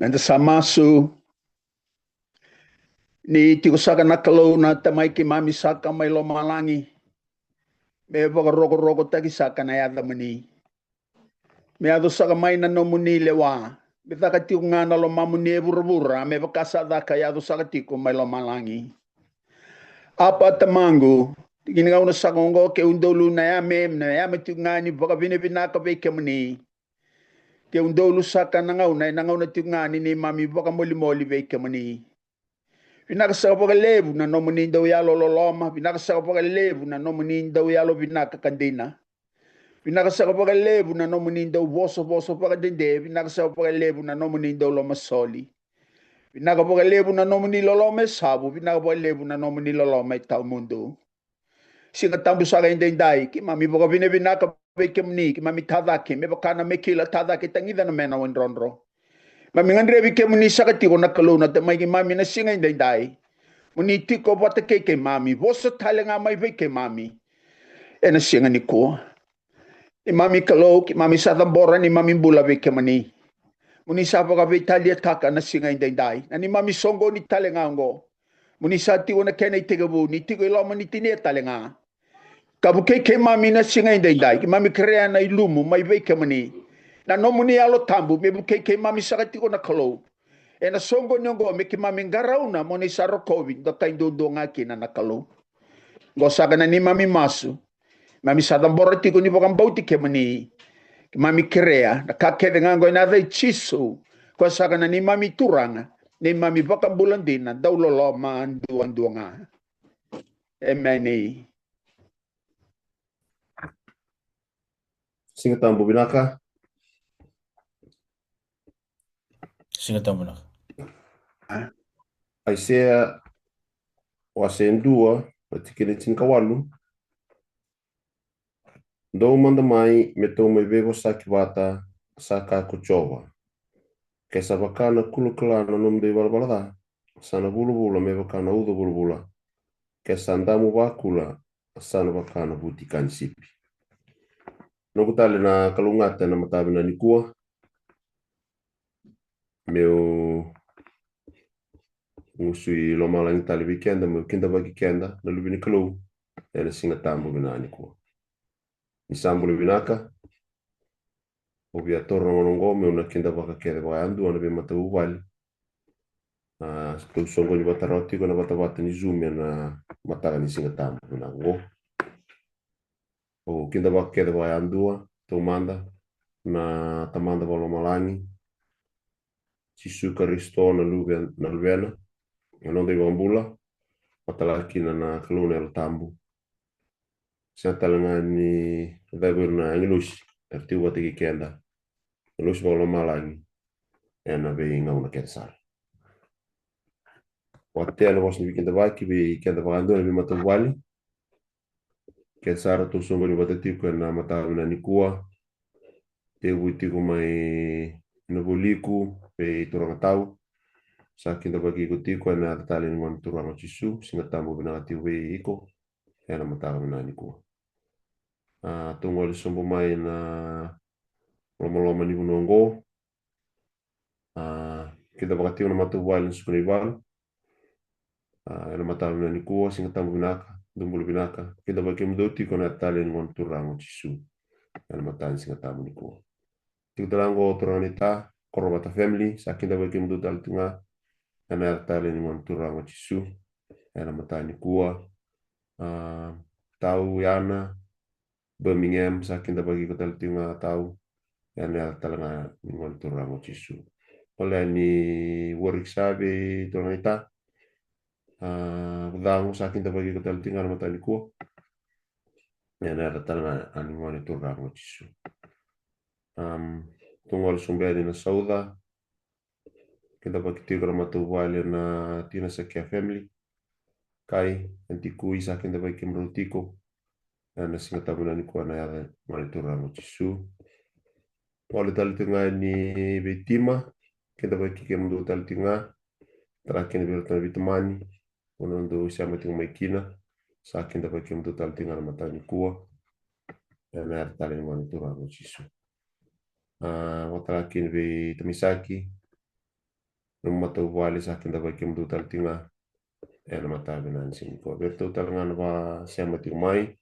Nanda samasu ni tiko saka nakalo na tamai ki mami saka mai lo malangi. Me waka rogo taki saka na yada mani. Me ado saka mai na no muni lewa. Me taka tiko ngana lo mamuni e burabura. Me waka sa daka yado saka tiko mai lo malangi. Apa tamangu. Tiki nga una saka ngo ke undolu na ya me tiko ngani waka vine vinaka veke mani. Ke undolu saka na ngauna tiko ngani ni mami waka moli veke mani. Vinaka saka paka levu na nomu ninda uyalo loloma. Vinaka saka paka levu na nomu ninda uyalo vinaka kandina. Vinaka saka paka levu na nomu ninda uvoso paka dende. Vinaka saka paka levu na nomu ninda uloma soli. Vinaka paka levu na nomu ni loloma sabu. Vinaka paka levu na nomu ni loloma itau mundo. Singa tambu saka indendai. Ki mami paka vine vinaka veke mni. Ki mami tadake. Me bakana mekila tadake tangida na mena wendronro. Mami ngandre ke muni saka tiko na kaluna te mai ki mami na singa indendai. Muni tiko wata ke mami. Vosa tale nga mai ke mami. E na singa ni ko. Ni mami kalau ki mami sa tambora ni mami bula ke mani. Muni sa paka talia taka na singa indendai. Na ni mami songo ni tale nga ngo. Muni sa tiko na kena itegabu. Ni tiko iloma ni tine tale nga. Kabu ke mami na singa indendai. Ki mami krea na ilumu mai ke mani. Na no muni alo tambu. Mebu ke mami saka tiko na kalau. E na songo nyongo me ki mami ngarauna mo ni saro COVID do kai do nga kina na kalau. Go saka na ni mami masu. Mami sa tambora tiko ni bokang bauti ke mani. Ki mami krea na kake de ngango na dai chisu. Go saka na ni mami turanga. Ni mami bokang bulandina daw lolo man duang nga. Emeni. Singa tambu binaka. Singa tambu binaka. Aisea wasendua patikele tinkawalu. Ndo manda mai me tau mai vego saki wata saka kuchowa. Kesa wakana kulukulana nomde balbalada. Sana bulu me wakana udo bulu. Kesa andamu wakula sana wakana butikan sipi. Nokutale na kalungata na matabi na nikua. Meu ngusui lo malang tali weekend meu kinda bagi kenda na lubini kalau. Ena singa tambu bina nikua. Nisambulu binaka. Obi atorno monongo me una kinda baka kede ba andu ana be mata uwali. Tu songo ni bata roti ko na bata ni zoom na mata ni singa tambu na ngo. O kinda baka kede ba andu tu manda na tamanda bolo malangi. Chisuka risto na luvena. Non devo ambula. Matalaki na kaluna el tambu. Sa talanga ni dabur na English. Artiu wati kenda. English bolo malangi. Ena be inga una kensar. Hotel was ni weekend baki be kenda bagando ni mata wali. Kensar tu songo ni batati ko na mata na nikua. Te wuti ko mai no boliku pe turanga tau. Sa kinda bagi ko tiko na tali ni man turanga chisu singa tambu bina ti we iko. Ena mata na nikua. Tungo le sombo mai na loma ni unongo. Kita bakati una mata wali sukrival. Ena mata na nikua singa tambu binaka. Dumbulu binaka. Kita bagi mdoti ko na tali ni man turanga chisu. Ena mata singa tambu nikua. Tikutelango turanita korobata family sakinda bagi mdoti al tunga. Ena tali ni man turanga chisu. Ena mata nikua. Tau yana Birmingham sakinda bagi ko tal tunga tau. Ena talanga ni man turanga chisu. Oleh ni Warwick sabe turanita. Dango sakinda bagi ko tal tunga mata nikua. Ena talanga ni man turanga chisu. Tungol sumbedi na sauda. Kita bagi tiga mata wali na tina sakia family. Kai antiku isa kinda bagi mrutiko. Na singa tabuna ni kuana ya monitora mo chisu. Pole tal tinga ni betima. Kita bagi kemdu tal tinga. Terakin berta vitamani. Unondo siama tinga makina. Sa kinda bagi kemdu tal tinga na mata ni kuwa. Na tal ni monitora mo chisu. Watarakin be Tamisaki no matau wale sa kinda ba kim dutal tinga na matabi na sin ko berto talangan ba siya mai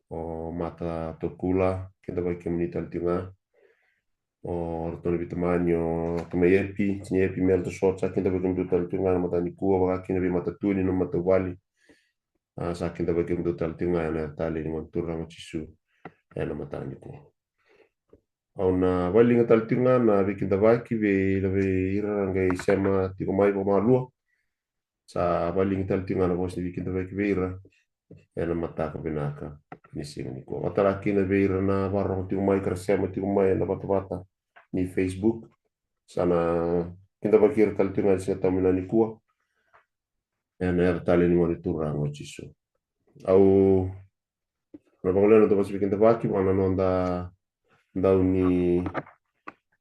o mata tokula kinda ba kim ni tal tinga o rotono bitamanyo kameyepi tinyepi mel to short sa kinda ba kim dutal tinga na mata ni kuwa ba kinda bi mata tuni no mata wale sa kinda ba kim dutal tinga na tali ni montura machisu na mata ni ko au na wali ngatal tinga na bikinda baki be lave ira ngai sema tiko mai po malua sa wali ngatal tinga na bos ni bikinda baki be ira na mata ka benaka ni singa ni ko matara kina be ira na barro tiko mai kar sema tiko mai na bata ni Facebook sana kinda baki ira tal tinga sa tamina ni kuwa na era tali ni monitora ngochiso au na bangoleno to bas bikinda baki wana nonda ndau ni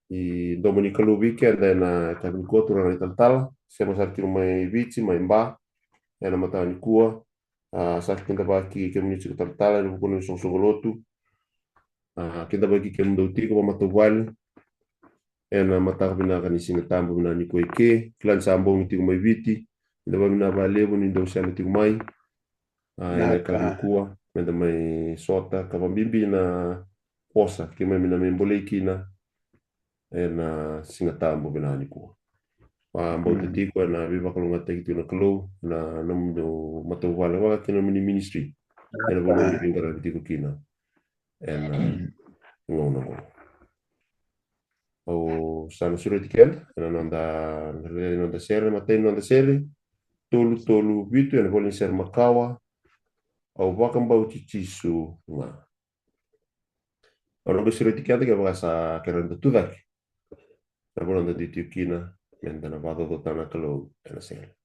i Dominika lu weekend na kami ko turang i tal sema sa kilo mai bici mai mba na mata ni kua sa kinda baki kemi ni tal ni ko ni so lotu kinda baki kemi do ti ko mata wal na mata bina kan singa tambo na ni ko ke klan sambo ni ti mai viti kinda ba bina ba levo ni do sa ti mai na kami kua menda mai sota ka bimbi na posa ke mai mina memboleki na na singa tambo benani ko mbo te tiko na viva kalunga te kitu na kalo na namdo mata wala wa kina mini ministry ena bono ni pingara tiko kina ngono ko o sana sura tikel ena nanda sere matei nanda sere tolu bitu ena bolin ser makawa au wakamba uchichisu nga ono sura tikel ke basa keranda tudak na bono di tikina menda na vado do tana kalo ena sere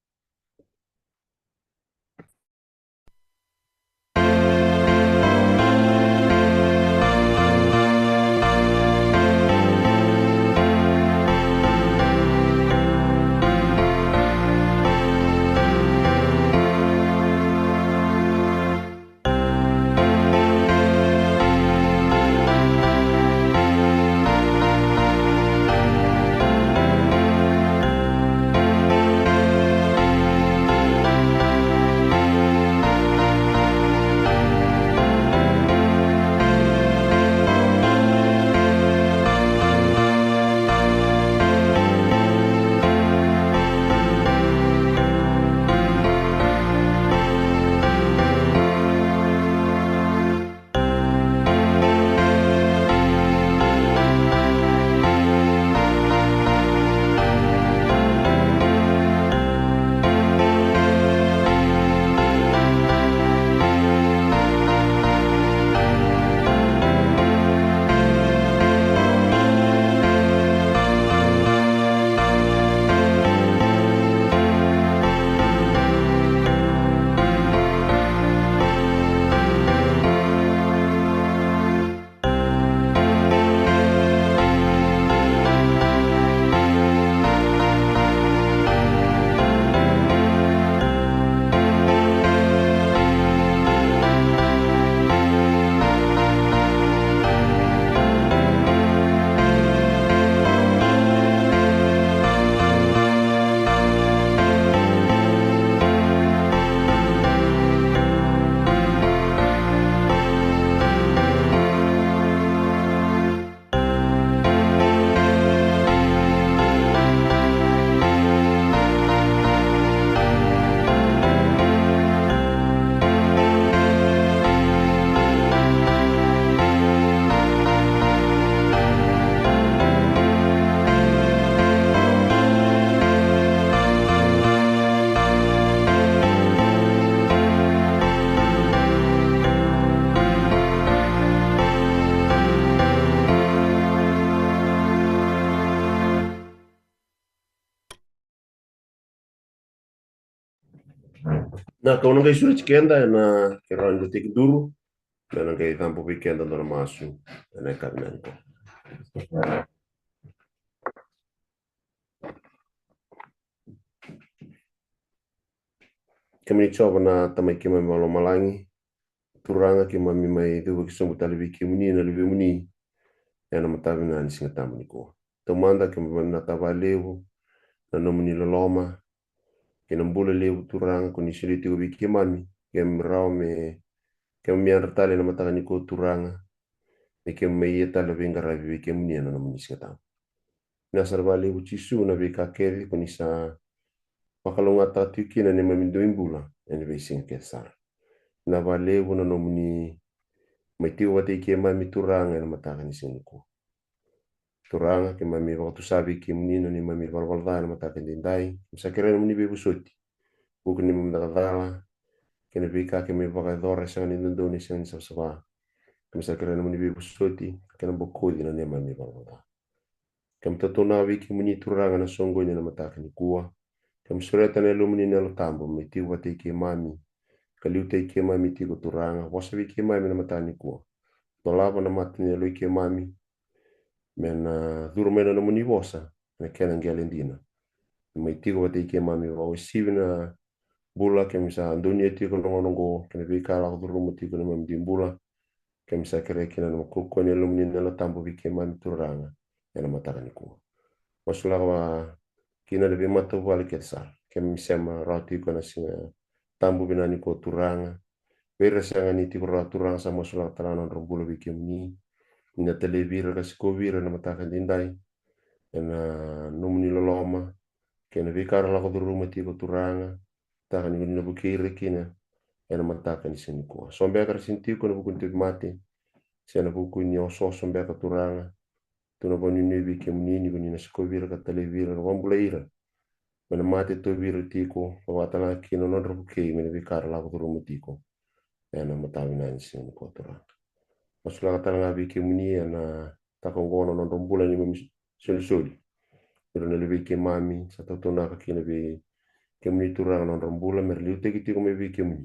na kau ngai sura tikenda na kerang de tik duru na ngai tampo weekend no masu na kabnan ko kami choba na tamai ki mai malo malangi turanga ki mami mai du ki somu tali ki muni na libi muni na matabi na ni singa tamani ko tomanda ke na tavaleu na nomuni loloma ke na mbula leu turanga ko ni siliti ko biki mami ke mrao ke mi artale na mataka ko turanga ke me yeta le venga ravi ke mni na nomuni skata na sarvale uchisu na be ka ke ko ni sa pakalonga tatu kina ne mami do imbula ene be sin ke sar na vale na nomuni mai tiu wate ke mami turanga na mataka ni sin ko turanga ke mami waktu sabi ke mni ni mami valvalda na mataka ndai msakere mni be busoti buku ni mami dala kene bika ke me vaka dore sa ni ndo ni sen sa sa msakere mni be busoti kene bokodi na ne mami valvalda kam tatona wiki mni turanga na songo ni na mataka ni kuwa kam sureta ne lumni ne lo tambo me tiu wate ke mami kaliu te ke mami ti ko turanga wasa wiki mami na mataka ni kuwa dolava na matni lo ke mami mena duro mena no muni vosa na kena ngelendina mai tigo wate ke mami wa sivina bula ke misa dunia ti ko ngongo ke be kala duro muti ko mami dimbula ke misa kere kina no ko ne lumni na la tambo bi ke mami turanga ena mataka ni ko wasula wa kina de mata wale ke sa ke misa ma rati ko na singa tambo binani ko turanga bere sanga ni ti ko turanga sa masula talana rombolo bi ke mni ina televira ka sikovira na mataka dindai ena numuni loloma kena vikara la ko ruma ti ko turanga taka ni na bukire kina ena mataka ni sini ko sombe ka sinti ko na bukun ti mate sena buku ni oso sombe ka turanga tuna boni ni bi ke mni ni na sikovira ka televira na wambulaira mena mate to vira ti ko watana kina no rubuke mena vikara la ko ruma ti ko ena mataka ni sini ko turanga masula katanga biki muni na takongono no rombula ni mami soli pero na lebi ke mami sa totona ka kina be ke muni turanga no rombula mer liu te kiti ko me biki muni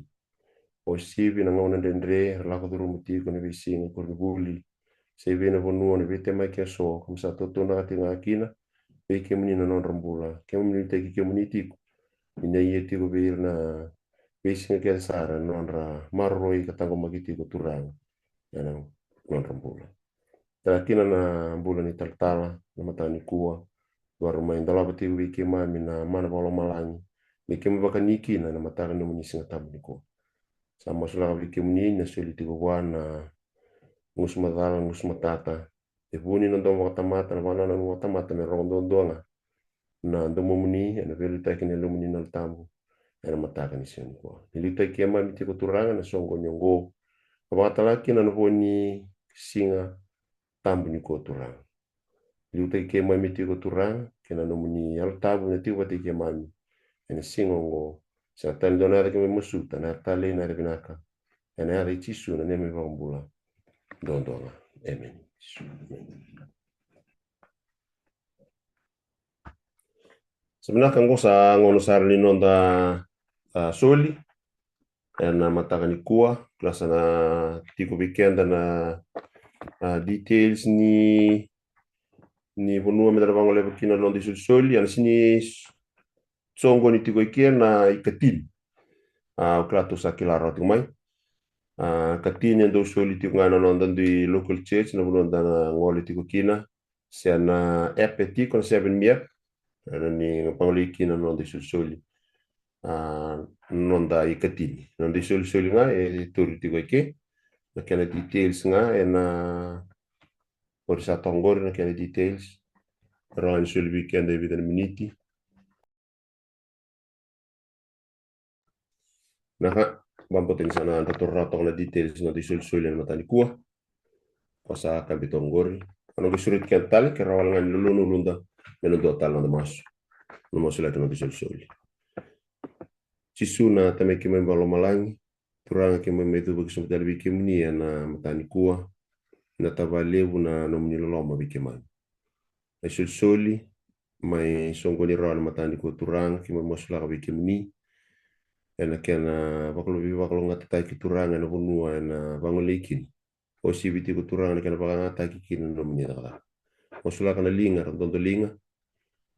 o sivi na ngona dendre la ko duru muti ko ne be singa ko buli se vena vonu ne vete mai ke so kom sa totona ka tinga kina be ke muni no rombula ke muni te ke muni ti ina yeti ko be na be singa ke sara no ra marroi ka tango magiti ko turanga non rombula. Trakina na bula ni taltala na matani kua. Baru main dala bati wiki mami na mana bolo malangi. Wiki mbaka niki na mataka ni muni singa tabu ni kua. Sama sulaka wiki muni na suli tigo wana ngus madala ngus matata. E buni na domo katamata na wana na nunga tamata na rondo doanga. Na domo muni na velu taki na lumuni na tambu. Na mataka ni singa kua. Nilita kia mami tiko turanga na songo nyongo. Kawatalaki na nuvoni singa tambu ni ko turanga. Liu te ke mai miti ko turanga, ke na nomuni al tabu na tiu wate ke mami. Ene singa ngo, sa tali dona ada ke me musuta, na tali na rebinaka. Ene ada itisu na neme wambula. Dondonga. Amen. Sebenarnya kan sa ngono sarli nonda soli. Na mataka ni kua, klasa na tiko weekend na details ni vonua me taravango le kina londi soli ana sini songo ni tiko ikia na ikatin o klato sa kilaro tu mai katin ndo soli tiko ngana londa di local church na vonda na ngole tiko kina se na epeti kon 7 miep ni pangli kina londi soli nonda ikatin londi soli nga e turi tiko ikia na kena details nga na por sa tongor na kena details ron sul weekend e vidan miniti naka bampotin sana tatorrato na details na sul na matani kuah pasa kambi tongor ano gisurit kental ke rawal ngan lulu lunda meno total na mas no masula na sul sisuna tame ke membalo malangi turanga ke memetu bagi sumtal bikim ni na matani kuah na tavalevu na nomni loloma bikiman ai soli mai songo ni ron matani ko turang ki mo sula ka bikim ni ena kena baklo ngata tai ki turang na bunua na bangolekin o sibiti ko turang na kena ngata ki kin nomni da o sula kana linga dondo linga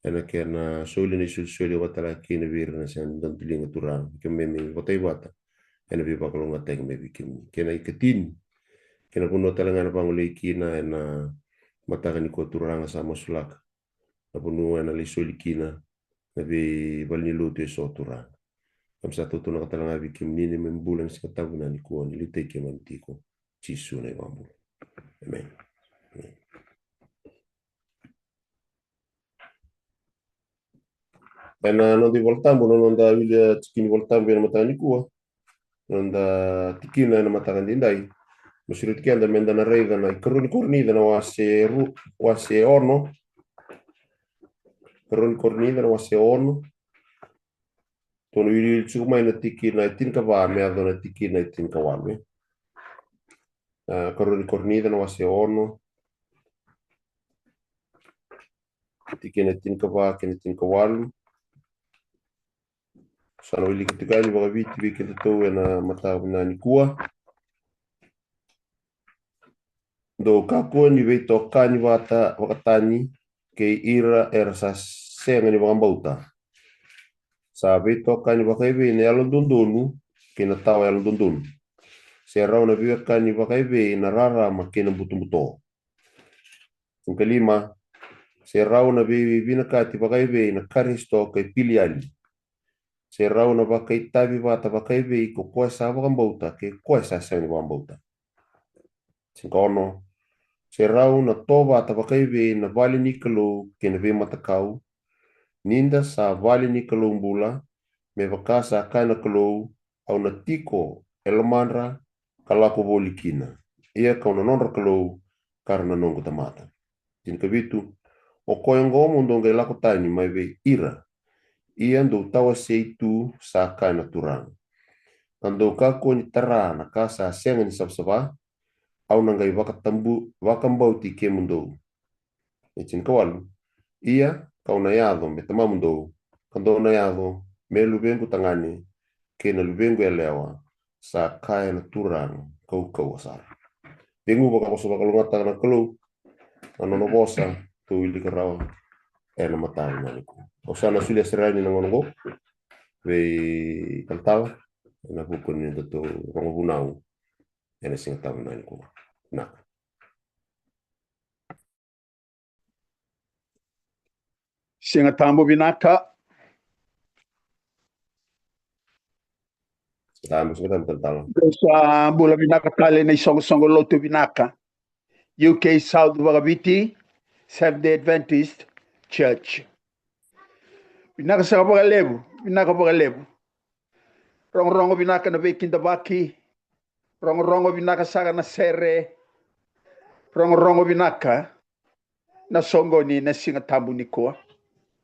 ena kena soli ni soli watala kin vir na sen dondo linga turang ke memi botai wata ena bi baklo ngata ki me bikim kena iketin kena kuno talanga na bangolekin na mataka ni ko turanga sa mosulaka na punua na liso likina na be balni lutu e sotura kam sa to na katala vi kim ni men bulan sa tabu na ni ko ni lite ke mantiko cisu na iwamu amen. Ena non di voltambo non da vilia tikini voltambo na matani ko non da tikina na matakan dindai Masirit ki anda menda na reida na ikaruni kornida na wase ono. Karuni kornida na wase ono. Tono wili tsumai na tiki na itin ka wa me ado na tiki na itin ka walu. Karuni kornida na wase ono. Tiki na itin ka wa ken itin ka walu. Sana wili kitikani baka viti viki tatoe na mata na nikua. Do kako ni veito kani wata wakatani ke ira sa senga ni wakambauta. Sa veito kani wakaive ni alondondonu ke na tawa alondondonu. Se rau na viwa kani wakaive na rara ma ke na butumbuto. Kalima se rau na viwi vinakati wakaive na karisto ke piliali. Se rau na wakai tabi wata wakaive ko koe sa wakambauta ke koe sa senga ni wakambauta. Sinkono se rau na toba ta wakaive na vali ni kalau ke na ve matakau. Ninda sa vali ni kalau mbula me wakasa kaina kalau au na tiko elomanra kalako volikina. Ia kau na nonra kalau karena nongo tamata. Tin kavitu o koyongo mundonga lako tani mai ve ira. Ia ndo tawa seitu sa kaina turang. Kando kako ni tara na kasa senga ni sabsaba au nangai wakambauti ke mundo. Etin kawalu. Ia kau na yado me tama mundo. Kando na yado me lubengu tangani ke na lubengu elewa sa kaya na turang kau asar. Bengu baka koso baka lungata na kalau anono bosa tu ili karao na matawi maniku. Osana sulia serani na ngongo ve kaltawa na bukun ni to rongo ena singatawa maniku. Nah. Singatambo binaka. Tentang. Sa bula binaka tali na isong loto binaka. UK South Bagabiti, Seventh-day Adventist Church. Binaka sa kapagalebu. Rongo binaka na Bekindabaki. Rongo binaka sa na Sere. Rongo binaka na songo ni na Singatambo ni Koa.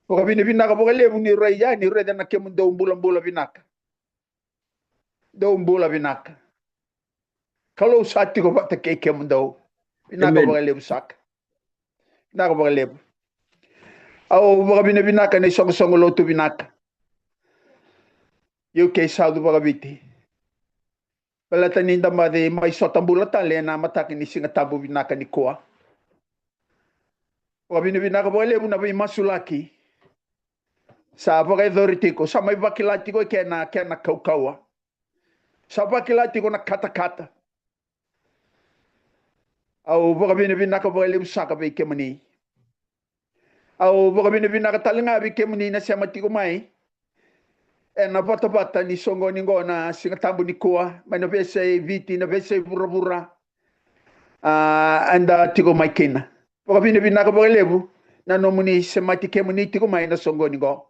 Pagabini binaka pagalebu ni Raya ni Raya na kemun daw bulan binaka. Daw binaka. Kalau sati ko bata kay kemun daw. Binaka pagalebu sak. Binaka pagalebu. Au pagabini binaka na isong loto binaka. UK South Bagabiti. Palatanin damade may sotambulatan le na matakin ni Singatambo binaka ni Koa. Pagabini binaka pagalebu na may masulaki. Sa pag-authority ko, sa may bakilati ko kaya na kaukawa. Sa bakilati ko na kata-kata. Au baka binabinaka pag-alim sa kabay kemani. Au baka binabinaka talangabi kemani na siya mati kumay. E na bata-bata ni songo ningo na Singatambo ni Koa. May nabesay viti, nabesay bura-bura. Anda tiko may kina. Baka binabinaka pag-alimu na nomuni siya mati kemani tiko may na songo ningo.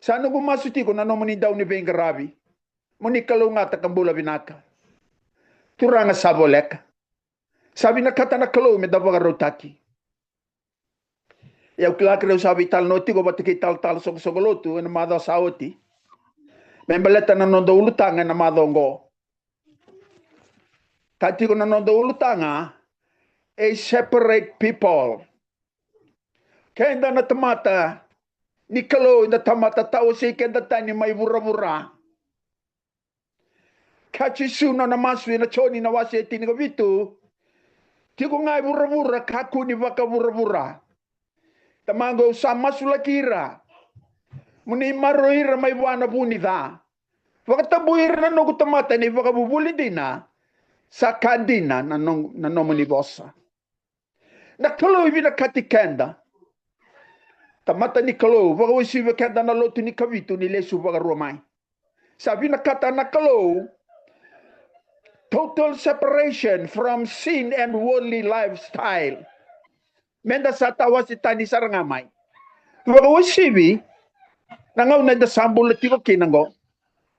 Sana gumasuti ko na nomuni daw ni Bengarabi. Muni kalungata kambula binaka. Turanga sabolek. Sabi na kata na kalo me dabaga rotaki. Yaw kilakira sabi tal noti ko batiki tal sogolotu na mada saoti. Membaleta na nondo ulutanga na madongo. Kati ko na nondo ulutanga a separate people. Kenda na tamata ni kalo na tamata tao si kenda tani may bura-bura. Kachi suna na maswi na choni na wasi etini ko vitu. Tiko ngay bura-bura kaku ni baka bura-bura. Tamango sa masulakira. Muni maroira may buwana bunida. Wakatabuira na nogo tamata ni baka bubuli dina. Sa kandina na nomo ni bossa. Nakalo ibi na katikenda. Tamata ni kalau, waka wisiwe kenda na lotu ni kavitu ni lesu waka romai. Sabi na kata na kalau, total separation from sin and worldly lifestyle. Menda sa tawa si tani sarangamay. Waka wisiwi, nangaw na da sambul na tiko kinango,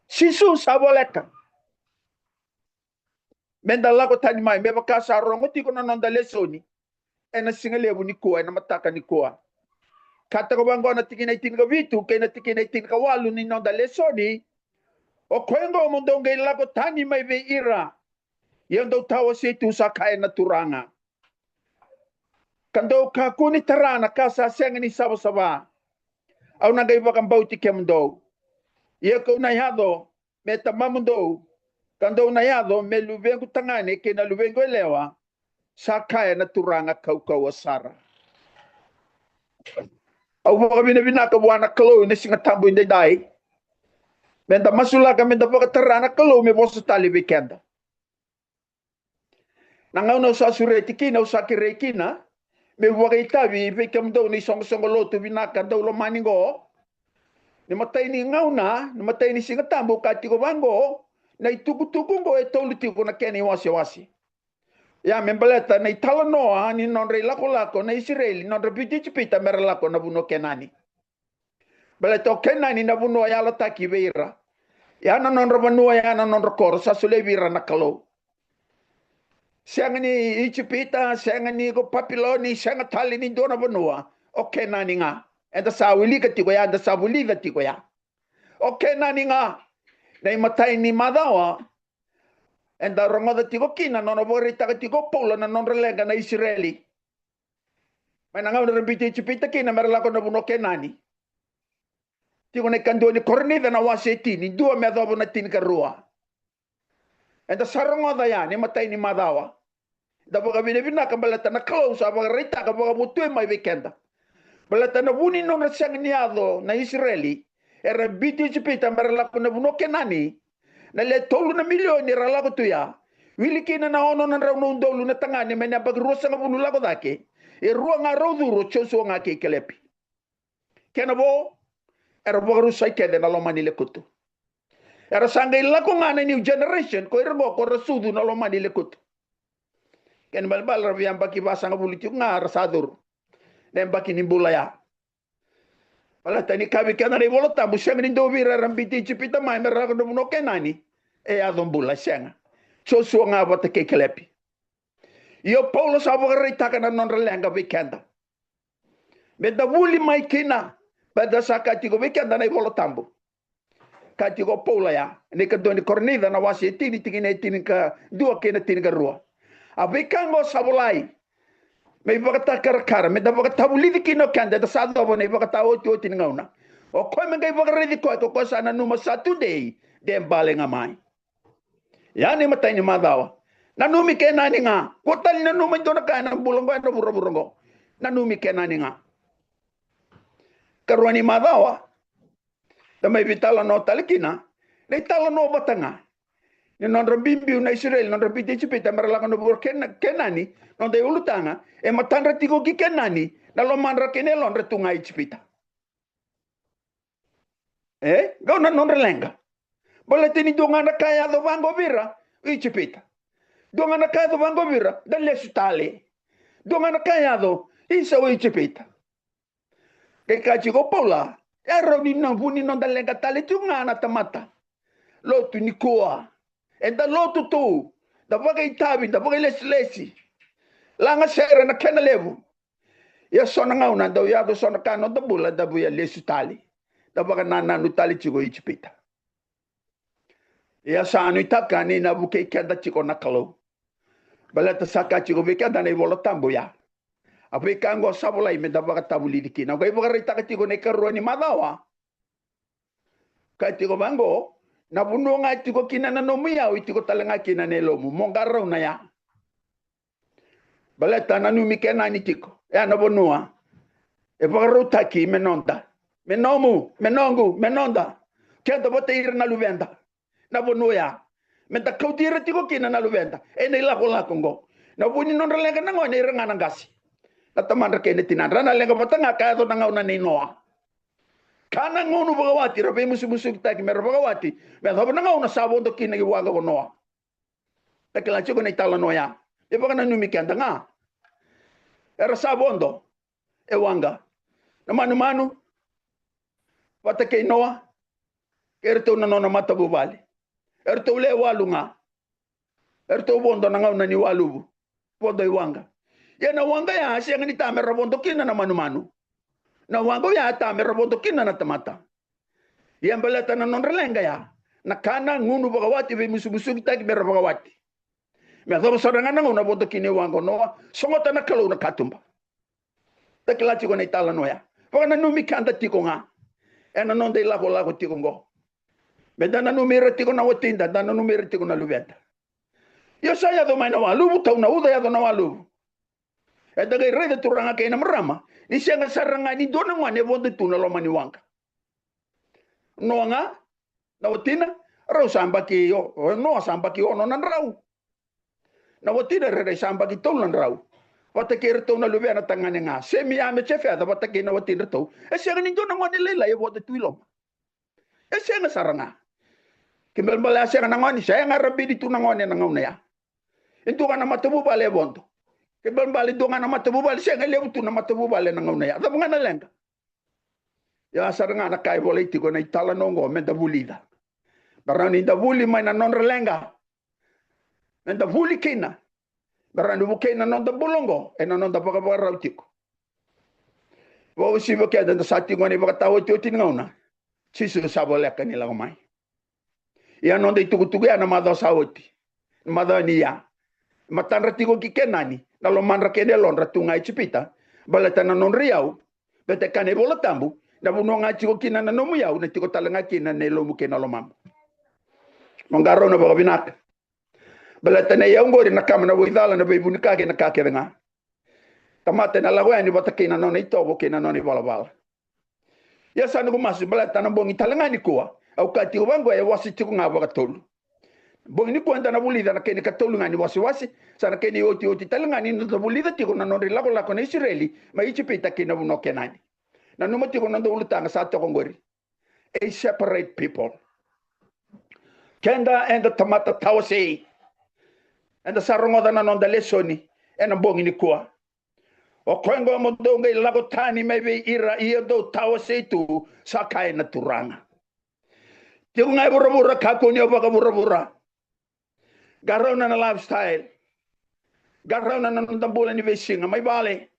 sisu saboleka. Menda lako tani mai, meba kasa rongo tiko na nonda lesoni. Ena singalebu ni kuwa, ena mataka ni kuwa. Kata ko bango na tikinay-tin ka vitu, kaya na tikinay-tin ka walo ni nonda lesoni, o kwengo mundong gay lako tani may be ira. Yan daw tawa si ito sa kaya na turanga. Kando ka kuni tarana ka sa senga ni saba-saba. Aw nagay bakang bauti kemdo. Iya ko na yado, me tamamundo. Kando na yado, me lubengo tangani, kina lubengo elewa, sa kaya na turanga kaw-kawasara. Aw baka binabinaka buwana kalo, na singatambo hindi dahi. Menda masula ka, menda baka tarana kalo, me bosa tali weekenda. Nangaw na sa sureti kina, sa kirekina, me waka itabi, vekam daw ni song-songoloto, binaka daw lomaningo, ni matay ni ngaw na, ni matay ni singatambo, kati ko bango, na itukutukong ko, etoluti ko na keni wasi-wasi. Ya, membaleta, na italanoa, ni nonre lako-lako, na Israeli, nonre piti-pita, mera lako na buno kenani. Baleta, kenani na buno ayala taki beira. Ya, na nonre banua, ya, na nonre koro, sa sulevira na kalo. Siang ni Ichipita, siang ni ko Papiloni, siang tali ni dona banua. Okay nani nga. Enda sa wili ka tiko ya, enda sa wili ka tiko ya. Okay nani nga. Na imatay ni Madawa. Enda rongoda tiko kina, nono borita ka tiko Paula na non relega na Israeli. May nangaw na rembiti Ichipita kina, merala ko na buno kenani. Tiko na ikando ni Cornida na waseti, ni dua me adobo na tin karua. Enda sa rongoda ya, ni matay ni Madawa. Dapat kami na balata na close apa rita ka baka mutuin may weekenda. Balata na buni no na siyang niyado na Israeli era biti chipita marala ko na buno kenani na le tolu na milyon ni rala ko tuya. Wili kina na ono na raw no dolu na tangani may nabagrusa nga bunula ko dake. E ruwa nga raw duro choso nga kay kelepi. Kena bo era bagarusa kede na lomani le kutu. Era sangay lako nga na new generation ko irgo ko rasudu na lomani le kutu. Ken balbal rabi yang baki basa nga politik nga rasadur. Nem baki nimbulaya. Wala tani kabi kana ni bolota bu siyang ni dobira rambiti chipita mai mera ko no kenani. E adon bula siyang. So nga bata ke kelepi. Yo Paulo sa rita kana non relenga weekenda. Beda wuli mai kina. Beda sakati go weekenda na bolotambo. Kati go Paulo ya. Ni ka doni Cornida na wasi tini tini ka dua kena tini ka rua. Abikango sabulai. May baka karakara, may baka tabulidi kino kanda, da sa dobo na baka oti ngaw na. O koy man kay baka ready ko sana numa sa today, dem bale nga mai. Yan ni matay ni Madawa. Nanumi kay nani nga. Kutal na numa do na kana bulong na buro-burongo. Nanumi kay nani nga. Karuan ni Madawa. Da may vitala no talikina. Na itala no batanga. Ni non rabimbiu na Israel non rabiti chipita marala no bur kenani non de ulutanga e matandra tigo ki kenani na lo mandra kenelo non retunga chipita go na non relenga boletini donga na kaya do bango bira chipita donga na kaya do bango bira dalle sutale donga na kaya do isa o chipita ke kachi go pola ero ni non buni non dalle gatale tunga na tamata lo tu ni koa. Enda lotu tu, da bagay tabi, da bagay lesi-lesi. Langa sera na kenalevu. Ya sona nga una, daw yado sona kano da bula, da buya lesu tali. Da bagay nananu tali chigo ichipita. Ya sa anu itaka ni na buke kenda chigo nakalo. Balata saka chigo bika da na iwolo tambo ya. Apo ikango sabulay me da bagay tabuli diki. Na kaya bagay rita ka chigo na ikarua ni Madawa. Kaya chigo bango, na buno nga tiko kina na nomuya tiko talanga kina nelomu mongaro na ya baleta na numi kena ni tiko ya na bonua e bagaru taki menonda menonda kenda bote ir na luvenda na bonuya menta kautira tiko kina na luvenda e ne la kola kongo na buni non relega na ngone renga ngasi na tamandra kene tinandra na lenga batanga kaya to nanga una ni Noa kana ngunu bagawati rabe musu kita ki mer bagawati me thoba nanga una sabo to kina ki waga ko Noa takila chiko na itala Noa e baga na numi kanda nga era sabondo e wanga na manu wata ke Noa erto na nona mata bubali erto le walunga erto bondo nanga una ni walubu bondo i wanga na wanga ya siya nga ni tame rabondo kina na manu na wanga ya tame rabondo kina na tamata yan balata na non relenga ya na kana ngunu bagawati be musu kita ki ber bagawati me thobo soranga na nguna bondo kini wanga Noa songota na kalau na katumba takila chiko na itala Noa paka na numi kanda tiko nga na non de lago tiko ngo me dana numero tiko na watinda dana numero tiko na lubeta yo saya do mai na walubu tau na uda ya do na walubu daga rede turanga ke na marama ni senga saranga ni dona ngwane bondo tuna lo mani wanga noanga na watina rau samba ki yo no samba ki ono nan rau na watina rede samba ki tolan rau wata ke reto na lubena tangane nga semi ame chefe da wata ke na watina to senga ni dona ngwane lela yo bondo tuilo senga saranga kimbel bala senga na ngani senga rabi di tuna ngwane na ngone ya itu kana matabu bale bondo ke bali donga na matabu bali senga lebutu na matabu bali na ngona ya da ngana lenga ya saranga na kai politiko na itala nongo menda bulida barani da buli mai na non relenga menda buli kina barani bukena non da bulongo e non da baka rautiko wo si boke da sati ngoni baka tawo toti ngona sisu sabole kani la mai ya non de tugu ya na mado sawoti mado ni ya matanra tigo ki kenani na lo manra ke de lonra tunga chipita balata na non riau bete kane bola tambu na buno nga tigo kina na nomu yau na tigo talanga kina ne lo muke na lo mam mongaro na babinak balata na yau ngori na kamana boidala na bebu nika ke na ka ke nga tamate na lawa ni batakina no ito bo kina no ni bala bala ya sanu ko masu balata na bongi talanga ni ko au ka tigo bango e wasi tigo nga ba tolu bongi ni kwenda na bulida na kene katolu ngani wasi sana kene oti talangani no bulida tiko na nori lako na Israeli ma ichipita kina buno kenani na no tiko na ndo ulutanga sa to ngori a separate people kenda and the tamata tawasi and the sarongo na non da lesoni en bongi ni kwa o kwengo mo donga lako tani maybe ira do tawasi tu sakai na turanga tiko ngai burabura kako ni baka burabura garona na lifestyle garona na ndambula ni vesinga mai bale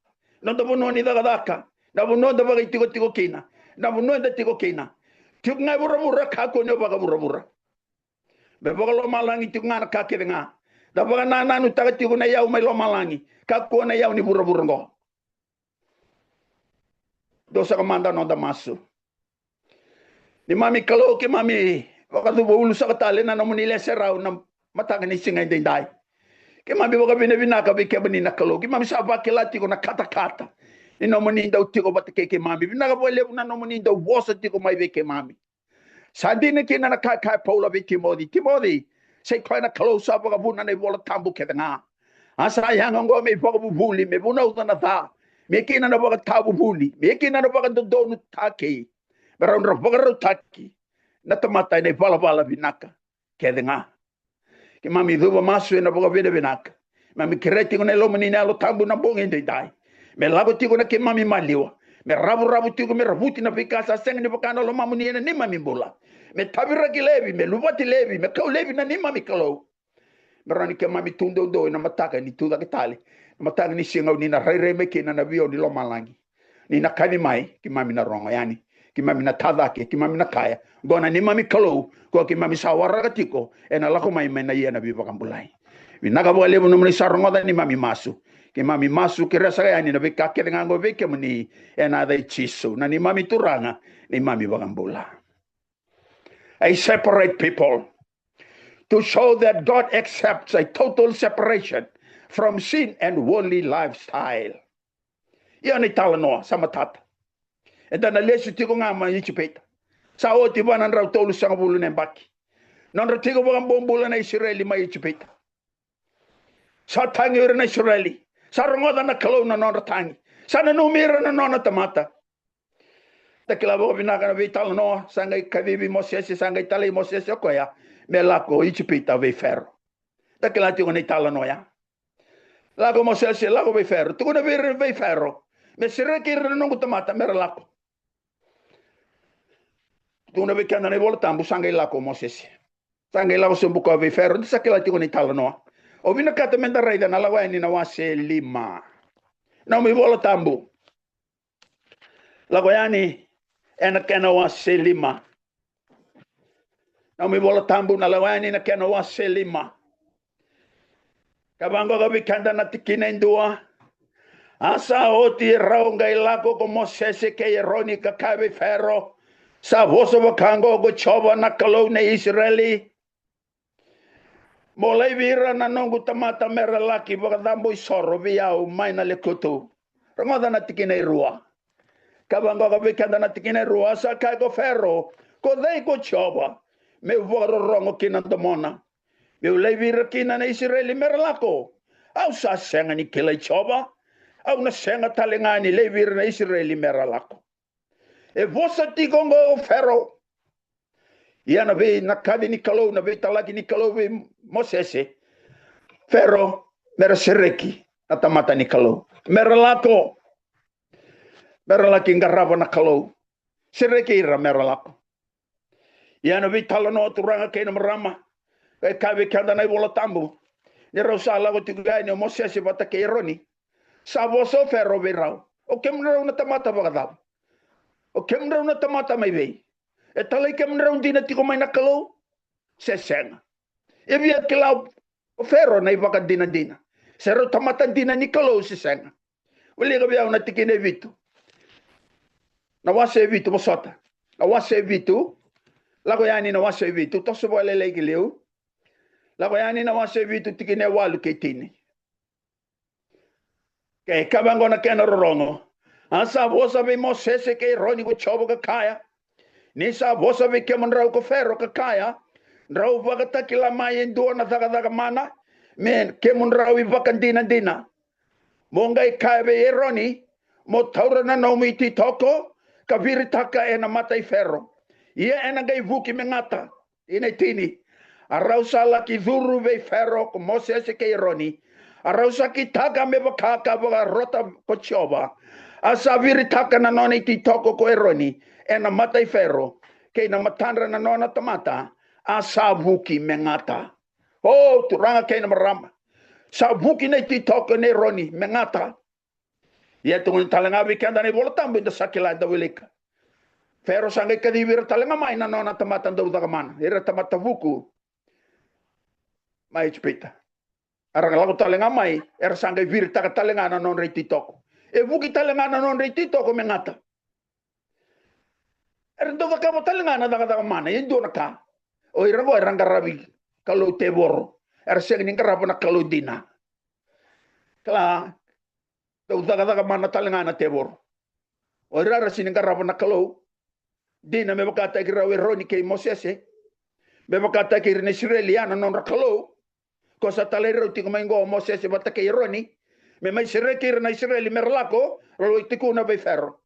ndambuno ni daga na buno da baga tiko kina na buno da tiko kina tiko ngai burabura kako ni baka burabura be baga lo malangi tiko ngana ka ke nga da baga na nu taga tiko na yau mai lo malangi kako na yau ni burabura ngo dosa kamanda no da masu ni mami kalau ke mami baga du bolu sa katale na no ni leserau na matanga ni singa indai ke mami boga bine binaka be ke bani nakalo ke mami saba ke lati ko na kata ni no mani ndau tiko batke ke mami binaka bole na no mani ndau wosa tiko mai be ke mami sandine ke na ka Paula be Timothy sei ko na kalo sa boga buna ne bola tambu ke nga asa yang ngo me boga buli me buna utana ta me ke na boga tabu buli me ke na boga do no take baron ro boga ro taki na tamata ne bala binaka ke nga ke mami duba masu na boga vede benak mami kreti ngone lo menina lo tambu na bonge dai me lago tigo na ke mami maliwa me rabu tigo me rabuti na pikasa seng ni bokana lo mamu ni mami bola me tabira ki levi me lubati levi me kau levi na ni mami kalo merani ke mami tundo do na mataka ni tuda ke tali mataka ni singa ni na rere me ke na bio ni lo malangi ni na kani mai ki mami na rongo yani ki mami na tadake ki mami na kaya gona ni mami kalo ko ki mami sawara katiko ena lako mai na yena bi bakambulai binaga bo lebu no mni sarongo da ni mami masu ki mami masu ki rasa yani na bika ke ngango beke mni ena dai chisu na ni mami turanga ni mami bakambula a separate people to show that God accepts a total separation from sin and worldly lifestyle yan itala no sama tata e dana lesu tiko ngama yichipeta sa oti banan raw tolu sa bulu ne baki non ratigo bam bombula na Israeli mai yichipeta sa tangi na Israeli sa rongoda na kalo na non ratangi Sana no mira na nona tamata. Takila bo binaka na vital no sanga kavivi Moses sanga itali Moses okoya me lako ichipita ve ferro. Takila tingo na itala no ya. Lago Moses lago ve ferro. Tu na vir ve ferro. Me sire kir no tamata me lako. Tu na ve kana ne volta ambu sanga lako Moses. Sanga lako sumbuko ve ferro. Takila tingo na itala no. O vina kata menda raida na lawa ni na wase lima. Na mi volta ambu. Lago yani ena kena wase lima. Na mi bola tambu na lawani na kena wase lima. Kabango gabi kanda na tikina indua. Asa oti raunga ilako ko Mosese ke Yeroni kakabe ferro. Sa voso bakango go choba na kalo na Israeli. Molai vira na nongu tamata mera laki bakadambo isoro via umaina lekutu. Rangoda na tikina irua. Kabango gabi kanda na tikina irua sa kago ferro. Ko dei ko choba. Me voro rongo kina damona. Me ulevira kina na Israeli merlako. Au sa senga ni kila choba. Au na senga talengani levira na Israeli merlako. E vosa tigongo ferro. Ia na ve na kadi ni kalo na ve talaki ni kalo ve Mosese. Ferro mera sereki atamata ni kalo. Merlako. Merlaki ngarava na kalo. Sereki ira merlako. Ia na vitala no turanga kena marama. Kai kabe kanda na bola tambu. Ni rosa lago tigai ni Moses bata ke Yeroni. Sa voso ferro virao. O kemra una tamata bagada. O kemra una tamata mai vei. E talai kemra un dina tiko mai na kalo. Se senga. E via klau o ferro na ibaka dina dina. Sero tamata dina ni kalo se senga. Wili ga via una tikine vitu. Na wase vitu mosota. Na wase vitu. Lago yani na wase vitu toso wale legi leu. Lago yani na wase vitu tikine walu ke tini. Ke kabango na kena rorongo. Asa vosa be Mosese ke Roni go chobo ka kaya. Nisa vosa be kemon rau ko ferro ka kaya. Rau vagata kila mai endo na daga mana. Men kemon rau I vakandina dina. Mongai kaya be Roni mo taura na no miti toko ka viritaka e na matai ferro. Ia ena gai vuki mengata. Ine tini. Arausa la ki dhuru vei ferro ko Mosese ke Yeroni. Arausa ki taka me bakaka baka rota ko choba. Asa viri taka na noni ti toko ko Yeroni. Ena matai ferro. Ke na matandra na nona tamata. Asa vuki mengata. Oh, turanga ke na marama. Sa vuki na ti toko ne Yeroni mengata. Ia tungun talangabi kanda ne bolotambu da sakila da wilika. Ferro sangai kadivira talenga mai na nona tamata do da mana. Era tamata vuku. Mai chpita. Arang lago talenga mai era sangai vir taka talenga na non reti toko. E vuki talenga na non reti toko mengata. Era do da kamo talenga na da mana indo na ka. O ira go ranga rabi kalau te boro. Era seng ni ngarabo na kalau dina. Kala do da mana talenga na te boro. O ira ra sin ngarabo na kalau dina me bakata ki rawe Roni ke Mosese. Me bakata ki rene Israeliana non rakalo. Cosa tale roti ko maingo Mosese bata ke Roni. Me mai sire ki rene Israeli merlako ro itikuna be ferro.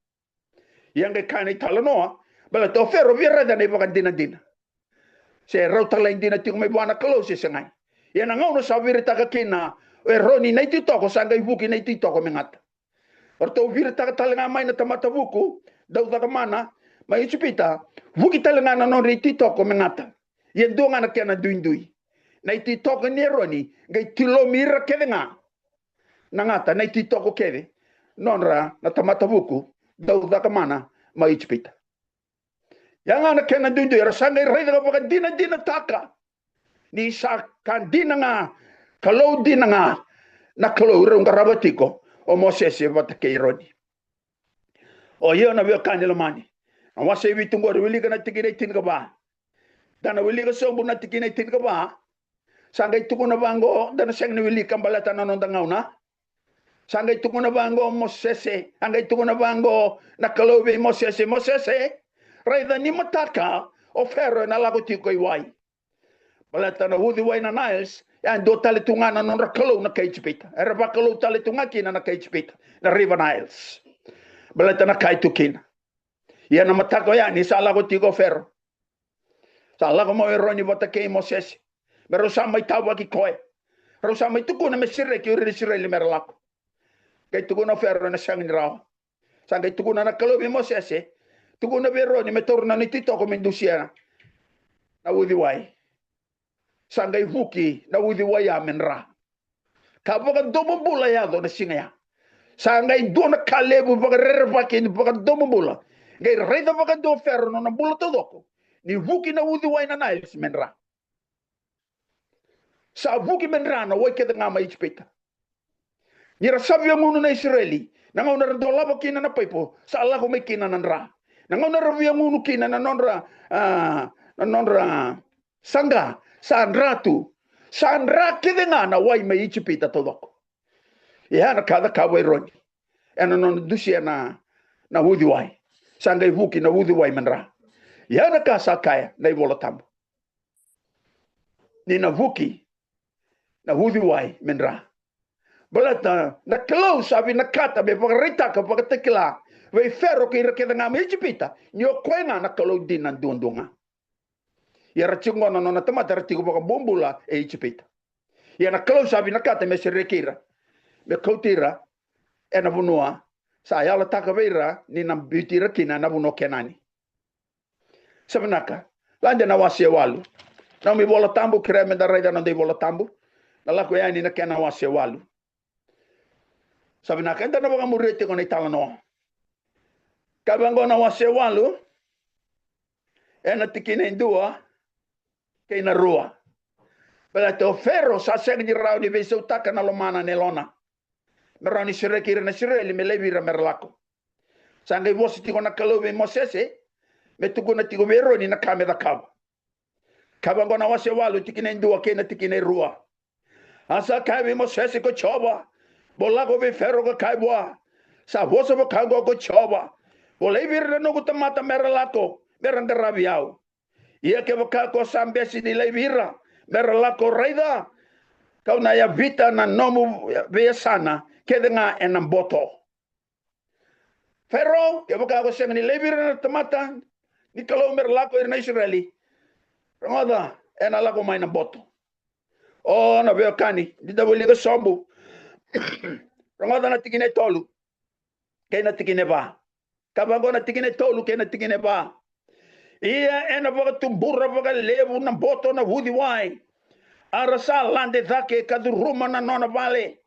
Yang ke kani talanoa bala to ferro vira da ne bakan dina. Se ro tala dina tiko me buana kalo se sengai. Yang ngau sa vira ta kina e Roni nei titoko sanga ibuki nei titoko mengata. Orto vira ta talenga mai na tamata buku dau da mana. Mai chupita, vuki talenga na non reti toko mengata. Yen do ngana kena duindui. Na iti toko ni Roni, ngai kilomira kedenga. Nangata na iti toko kede. Nonra na tamata buku, dau da kamana mai chupita. Yang ana kena duindui rasanga reda ka dina taka. Ni sa kan dina nga kalau dina nga na kalau rung karabatiko o Mosese batake Roni. O yo na vio kanela mani. Awase vitu ngor wili kana tikine tin ka ba. Dana wili ka sombu na tikine tin ka ba. Sangai tuku na bango dana seng ni wili kambalata na non dangauna. Sangai tuku na bango Mosese, angai tuku na bango na kalobe Mosese. Raida ni mataka o ferro na lago tiko iwai. Balata na hudi wai na Niles, yan do tali tunga na non rakalo na kaichpita. Era bakalo tali tunga kina na kaichpita. na River Niles. Balata na kai tukina. Ia na matako ya ni sa lago tigo ferro. Sa lago mo eroni bota kei Moses. Pero sa mai tawa ki koe. Pero sa mai tukuna me sirre ki uri sirre li merlako. Kei tukuna ferro na sangin rao. Sa kei tukuna na kalobi Moses. Tukuna beroni me torna ni tito ko mindusiana. Na udi wai. Sa kei vuki na udi wai amenra. Ka baka domo bula ya do na singa ya. Sa ngai do na kalebu baka rerva ki ni baka domo bula. Ngai reida baka do ferro no na bula todoko. Ni vuki na udi wai na Niles menra. Sa vuki menra na wai keda ngama ichpeta. Nira sabi ang uno na Israeli. Nangaw na rando labo kina na paipo. Sa Allah ko may kina nanra. Nangaw na rabi ang uno kina na nonra sangga. Saan ratu. Saan ra keda nga na wai may ichpeta todoko. Ia na kada kawai roni. Ena non dusia na udi wai. Sangai vuki na udi wai menra. Ia na kasa kaya na ibola tambo. Ni na vuki na udi wai menra. Balata na close sabi na kata be pagarita ka pagatekila. Wei ferro ki rakeda nga me jipita. Nyo kwenga na kalau din na duandunga. Ia racungo na nona tamata ratigo baka bombula e jipita. Ia na close sabi na kata me serekira. Me kautira e na vunua sa ayala takaveira ni na bitira kina na vuno kenani. Sabanaka lande na wasi walu. Na mi bola tambu kreme da raida na de bola tambu. Na lako yani na kena wasi walu. Sabanaka enda na baka murete ko na itala no. Kabango na wasi walu e na tikina indua kay na rua. Pero te ferro sa segni rao di vese utaka na lomana nelona. Merani sire kira na sire li me levira merlako. Sangai vosi tiko na kalobe Mosese me tuku na tiko vero ni na kame da kaba. Kaba ngona wase walu tikine ndua kena tikine rua. Asa kabe Mosese ko choba. Bolako be ferro ko kaibwa. Sa voso bo kago ko choba. Bolevira no ko tamata merlako meranda rabiao. Ia ke boka ko sambesi ni levira merlako raida. Kau na ya vita na nomu be sana. Keda nga enam boto. Ferro, ke boka ko seng ni lebir na tamata ni kalau merlako na Israeli. Ramada ena lako mai na boto. Oh na veo kani di dabuli ko sombu. Ramada na tikine tolu. Ke na tikine ba. Kabango na tikine tolu ke na tikine ba. Ia ena boka tumbura boka lebu na boto na hudi wai. Arasa lande dhake kaduruma na nona vale.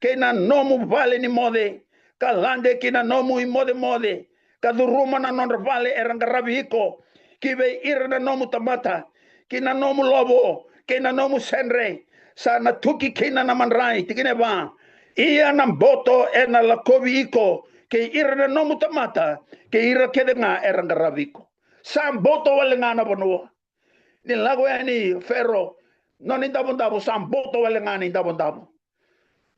Kena nomu vale ni mode. Kalande kina nomu i mode. Kaduruma na nona vale erangarabi hiko. Kibe ira na nomu tamata. Kina nomu lobo. Kena nomu senre. Sana tuki kina na manrai. Tikine ba. Ia na boto ena lakobi hiko. Ke ira na nomu tamata. Ke ira kede nga erangarabi hiko. Sam boto wale nga na bonua. Ni lago ya ni ferro. Non indabondabo sam boto wale nga ni indabondabo.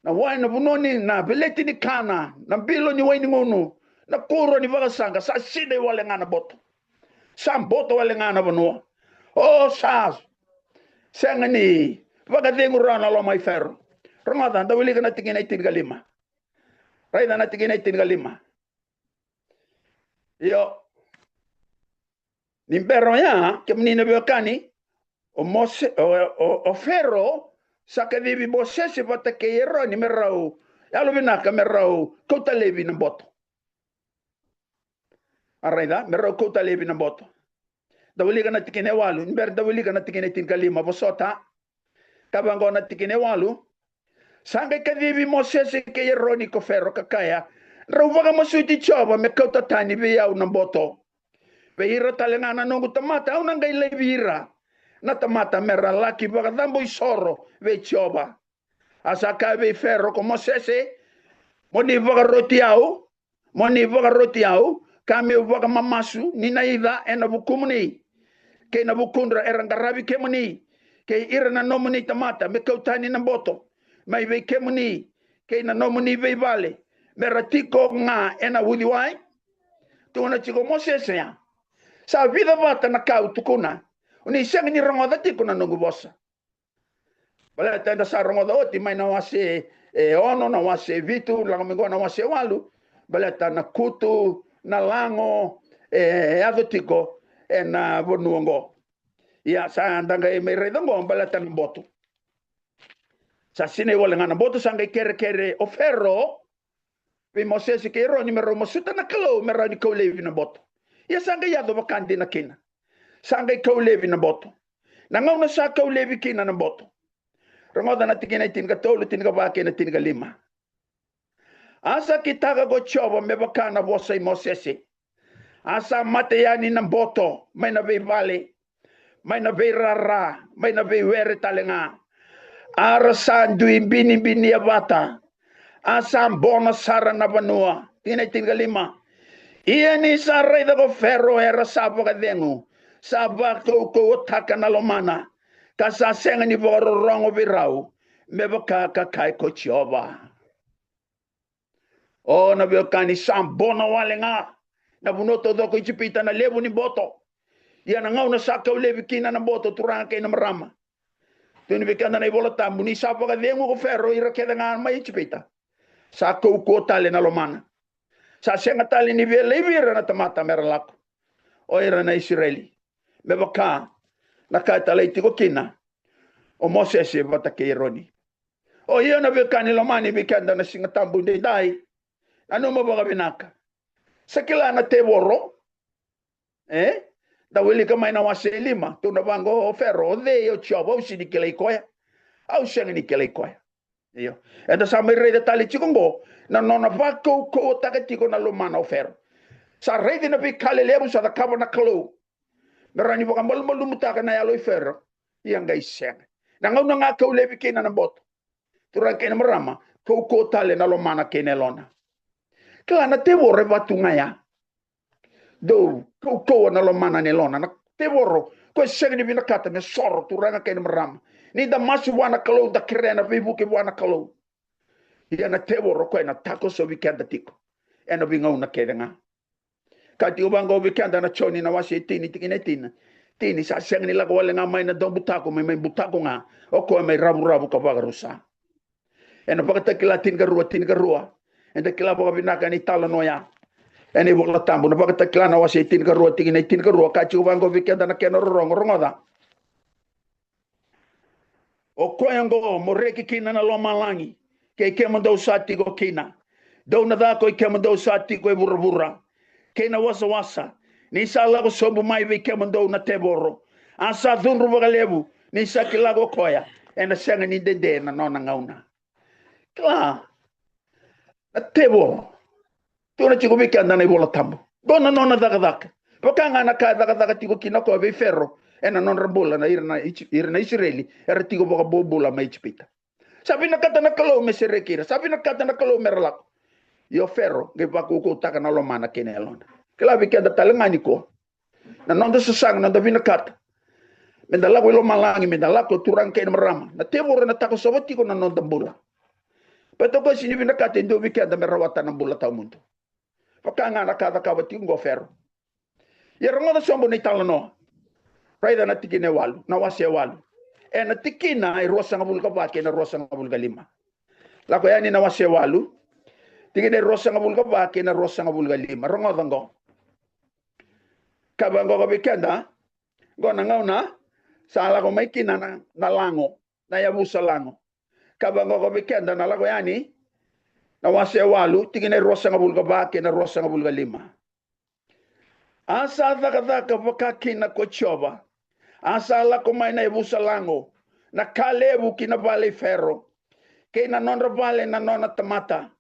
Na wai na bunoni na beleti ni kana. Na bilo ni wai ni ngunu. Na kuro ni wakasanga. Sa side wale nga na boto. Sam boto wale nga na bonua. Oh sa. Senga ni. Wakadengu rana lo mai ferro. Rangata. Da wili ka na tingin ay tingalima. Raida na tingin ay tingalima. Yo. Nimbero ya. Kemnina biokani. O ferro sa ka devi Mosese bota ke ero ni merau alo binaka merau kota levi na boto araida merau kota levi na boto dawali ka na tikine walu nimber dawali ka na tikine tinkalima bosota kabango na tikine walu sanga ka devi Mosese ke ero ni ko ferro kakaya rauwaga masuiti choba me kota tani biyau na boto beira talengana nongu tamata au nangai levira na tamata mera laki baka dambo isoro ve choba asa ka ve ferro ko Mosese moni baka rotiau kami baka mamasu ni naida ena bukumuni ke na bukundra erangarabi kemuni ke irna nomuni tamata me kautani na boto mai ve kemuni ke na nomuni ve vale meratiko nga ena wudiwai tuna chiko Mosese ya sa vida bata na kau tukuna Uni siang ni rongoda ti kuna nungu bosa. Bala tanda sa rongoda oti mai na wasi ono na wase vitu lang mingo na wase walu baleta na kutu na lango adotiko na bonuongo ia sa andanga e meredongo baleta na boto sa sine wala ngana boto sanga kere o ferro vi mosesi ke ro ni mero mosuta na kalo mero ni ko levi na boto ia sanga ya do bakandi na kina sanga ko levi na boto na ngau sa ko levi kina na boto rongoda na tikina tinga tolu tinga bake na tinga lima asa kitaga go chobo me bakana bosa mosesi asa mateyani na boto mai na be vale mai na be rara mai na be were talenga ara sandu bini bini abata asa bona sara na banua tinga lima ia ni sarai da go ferro era sabo ka dengu saba ko taka na lomana kasa senga ni boro rongo birau me baka ka kai ko choba o na be kani sam bona walenga na bunoto do ko chipita na lebu ni boto ia na ngau na saka lebi kina na boto turanga ke na marama tuni be kana na bola tambu ni sapa ka dengu ko ferro ira ke nga mai chipita sa ko tale na lomana sa senga tale ni be lebira na tamata merlako o ira na Israeli me baka na ka tale tiko kina o Moses e bata ke ironi o ia na be kani lomani be kanda na singa tambu de dai ano mo ba binaka sakila na te borro da wili ka mai na wase lima tu na bango ferro de yo chobo si di kele koya au senga ni kele koya iyo eda sa mai re de tali chikongo na nona ba ko takatiko na lomana o ferro sa re de na be kale lebu sa da kaba na kalo merani boka mal mutaka na yalo ferro yang gai senga na ngau na ka lebi kina na bot tura kena marama ko tale na lomana kene lona kala na te borre batunga ya do ko na lomana ne lona na te borro ko senga ni bina kata me sorro tura kena marama ni da masu wana kalo da krena vivu ke wana kalo ia na te borro ko na tako so weekend tiko eno bingau na kedenga kati ubango weekend na choni na wasi tini tini sa senga ni lago wale nga mai na dong butako mai butako nga o ko mai rabu ka bagarusa eno pakata kila tin garua enda kila boka binaka ni tala noya eni bola tambu na pakata kila na wasi tin garua kati ubango weekend na keno rongoda o koyango moreki kina na lomalangi ke mando sati go kina do na da ko ke mando sati go burra kena wasa ni sala ko sombu mai be ke mando na teboro asa dunru bagalebu ni sakila go koya ena senga ni dede na nona ngauna kla na tebo to na chigo be kanda na bola tambo dona nona daga pakanga na ka daga tigo kina ko be ferro ena non rambola na irna Israeli era tigo boka bobola mai chipita sabi na kata na kalo meserekira sabi na kata na kalo merlak yo ferro ge baku ko taka na lomana kenelona kila bi kenda talangani ko na nondo susang na davina kata mendala ko lomalangi mendala ko turang ken marama na tebor na tako soboti ko na nondo bula peto ko sini bina kata ndo bi kenda merawata na bula ta mundo pakanga na kata ka bati ngo ferro ya rongo sombo ni talano raida na tikine walu na wase walu na tikina ay rosa nga bulga bake na rosa nga bulga lima lako yani na wase walu tikine rosa nga bulga bake na rosa nga bulga lima rongo dango kabango ko bikenda go na ngauna sala ko may kina na lango na yabusa lango kabango ko bikenda na lako yani na wase walu tikine rosa nga bulga bake na rosa nga bulga lima asa daka bakakina ko choba asala ko mai na ibusa lango na kalebu kina vale ferro ke na non vale na nona tamata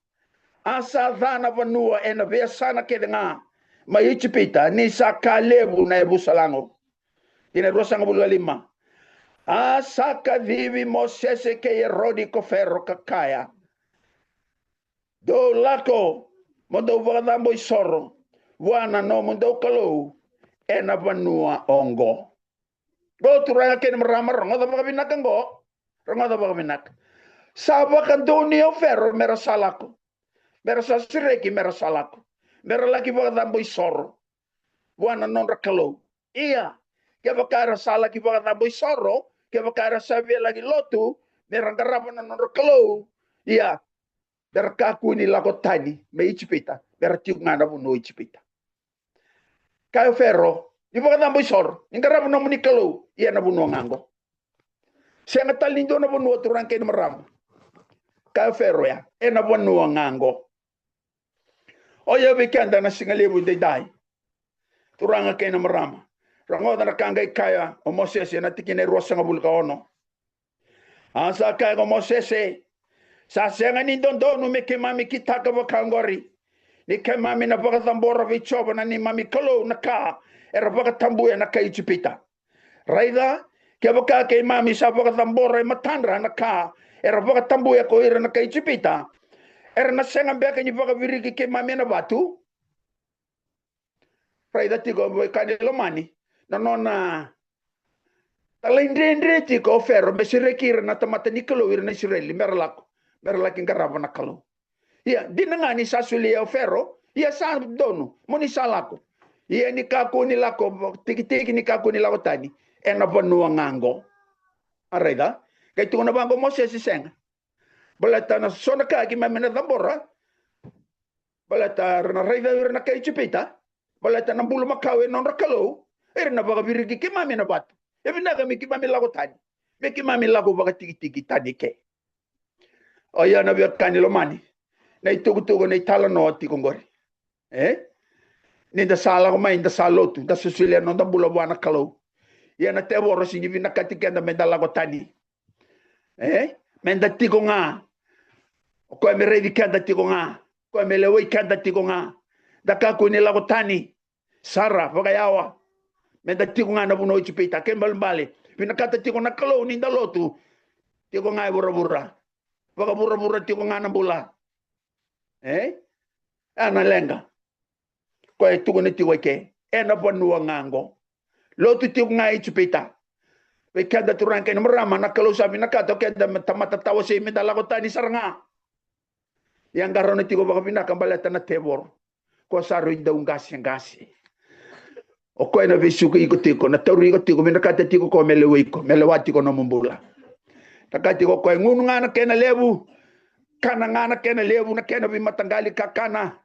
asa dhana vanua ena vea sana ke nga mai chipita ni sa kalebu na ibusa lango ina rosa ngabulu lima asa kadhivi Mosese ke rodi ko ferro kakaya do lako mondo vadambo isoro wana no mondo kalo ena vanua ongo go turanga ken ramar ngoda ba binak ngo ngoda ba binak saba kan doni o ferro mera salako mera sasireki mera salako mera laki ba dambo isoro wana non rakalo iya ke bakara salaki ba dambo isoro ke bakara sabe lagi lotu mera garapa non rakalo iya Bera kaku ni lako tani me Ijipita. Bera tiuk ngana buno Ijipita. Kayo Fero, di ba kadang boysor? Ingkarap na mo ni Kalau, iya na buno ngango. Siya nga talindo na buno turang kayo maram. Kayo Fero ya, na buno ngango. O ya weekenda na singalibu day. Turang kayo na maram. Rango na nakangay kaya, o Moses ya natikin ay rosa nga bulka ono. Asa kaya ko Moses sa siya nga nindondo no me mami kita ka bakangori. Ni kay mami na pakatambora vichoba na ni mami Kalau na ka era pakatambuya na kay Ijipita. Raida kaya baka kay mami sa pakatambora matandra na ka era pakatambuya ko ira na kay Ijipita. Era na siya nga beka ni pakabiriki kay mami na batu. Raida tigo boy kanilo mani na nona talindre tiko Fero besirekira na tamata ni Kalau ira na Israeli meralak ingkarapa na Kalau. Iya, di na nga ni sasulia Fero, iya sa dono, mo ni salako. Iya ni kako nilako, tiki-tiki ni kako nilako tani, na panua ngango. Areda, kay tungo na bango mo siya si Senga. Balata na sona ka, kimamina tambora. Balata na reda na kay Ijipita. Balata na bulo makawe non Kalau. Na baka birigi kimamina bato. Ebi na kami kimamina lako tani. May kimamina lako baka tiki-tiki tani ke. O yan na biyot kanilo mani. Na itugo-tugo na itala no ati kongori. Ninda sala ko may inda salo tu. Da susulia no da bulawa na Kalau. Yan na tewo ro singibi na katikenda mendala ko tani. Menda tiko nga. Ko me ready kanda tiko nga. Ko me lewe kanda tiko nga. Da ka ko nila ko tani. Sara pagayawa. Menda tiko nga na buno Ijipita kembal bale. Pinakata tiko na Kalau ninda lotu. Tiko nga bura-bura. Baka bura-bura tiko nga na bula. Ana lenga ko e tugo ne tigo ke na bonua ngango lo tu tigo nga Ijipita we kada turang ke marama na Kalau sabi na kato ke da tamata tawo se mi dala ko tani saranga yang garo ne tigo baka pinaka balata na tebor ko saru inda ungasi o ko na visu ko iko na tauri ko tigo mina kata tigo ko melewati ko no mumbula takati ko ngunu ngana ke na lebu kana ngana kena lebu na kena bi matangali kakana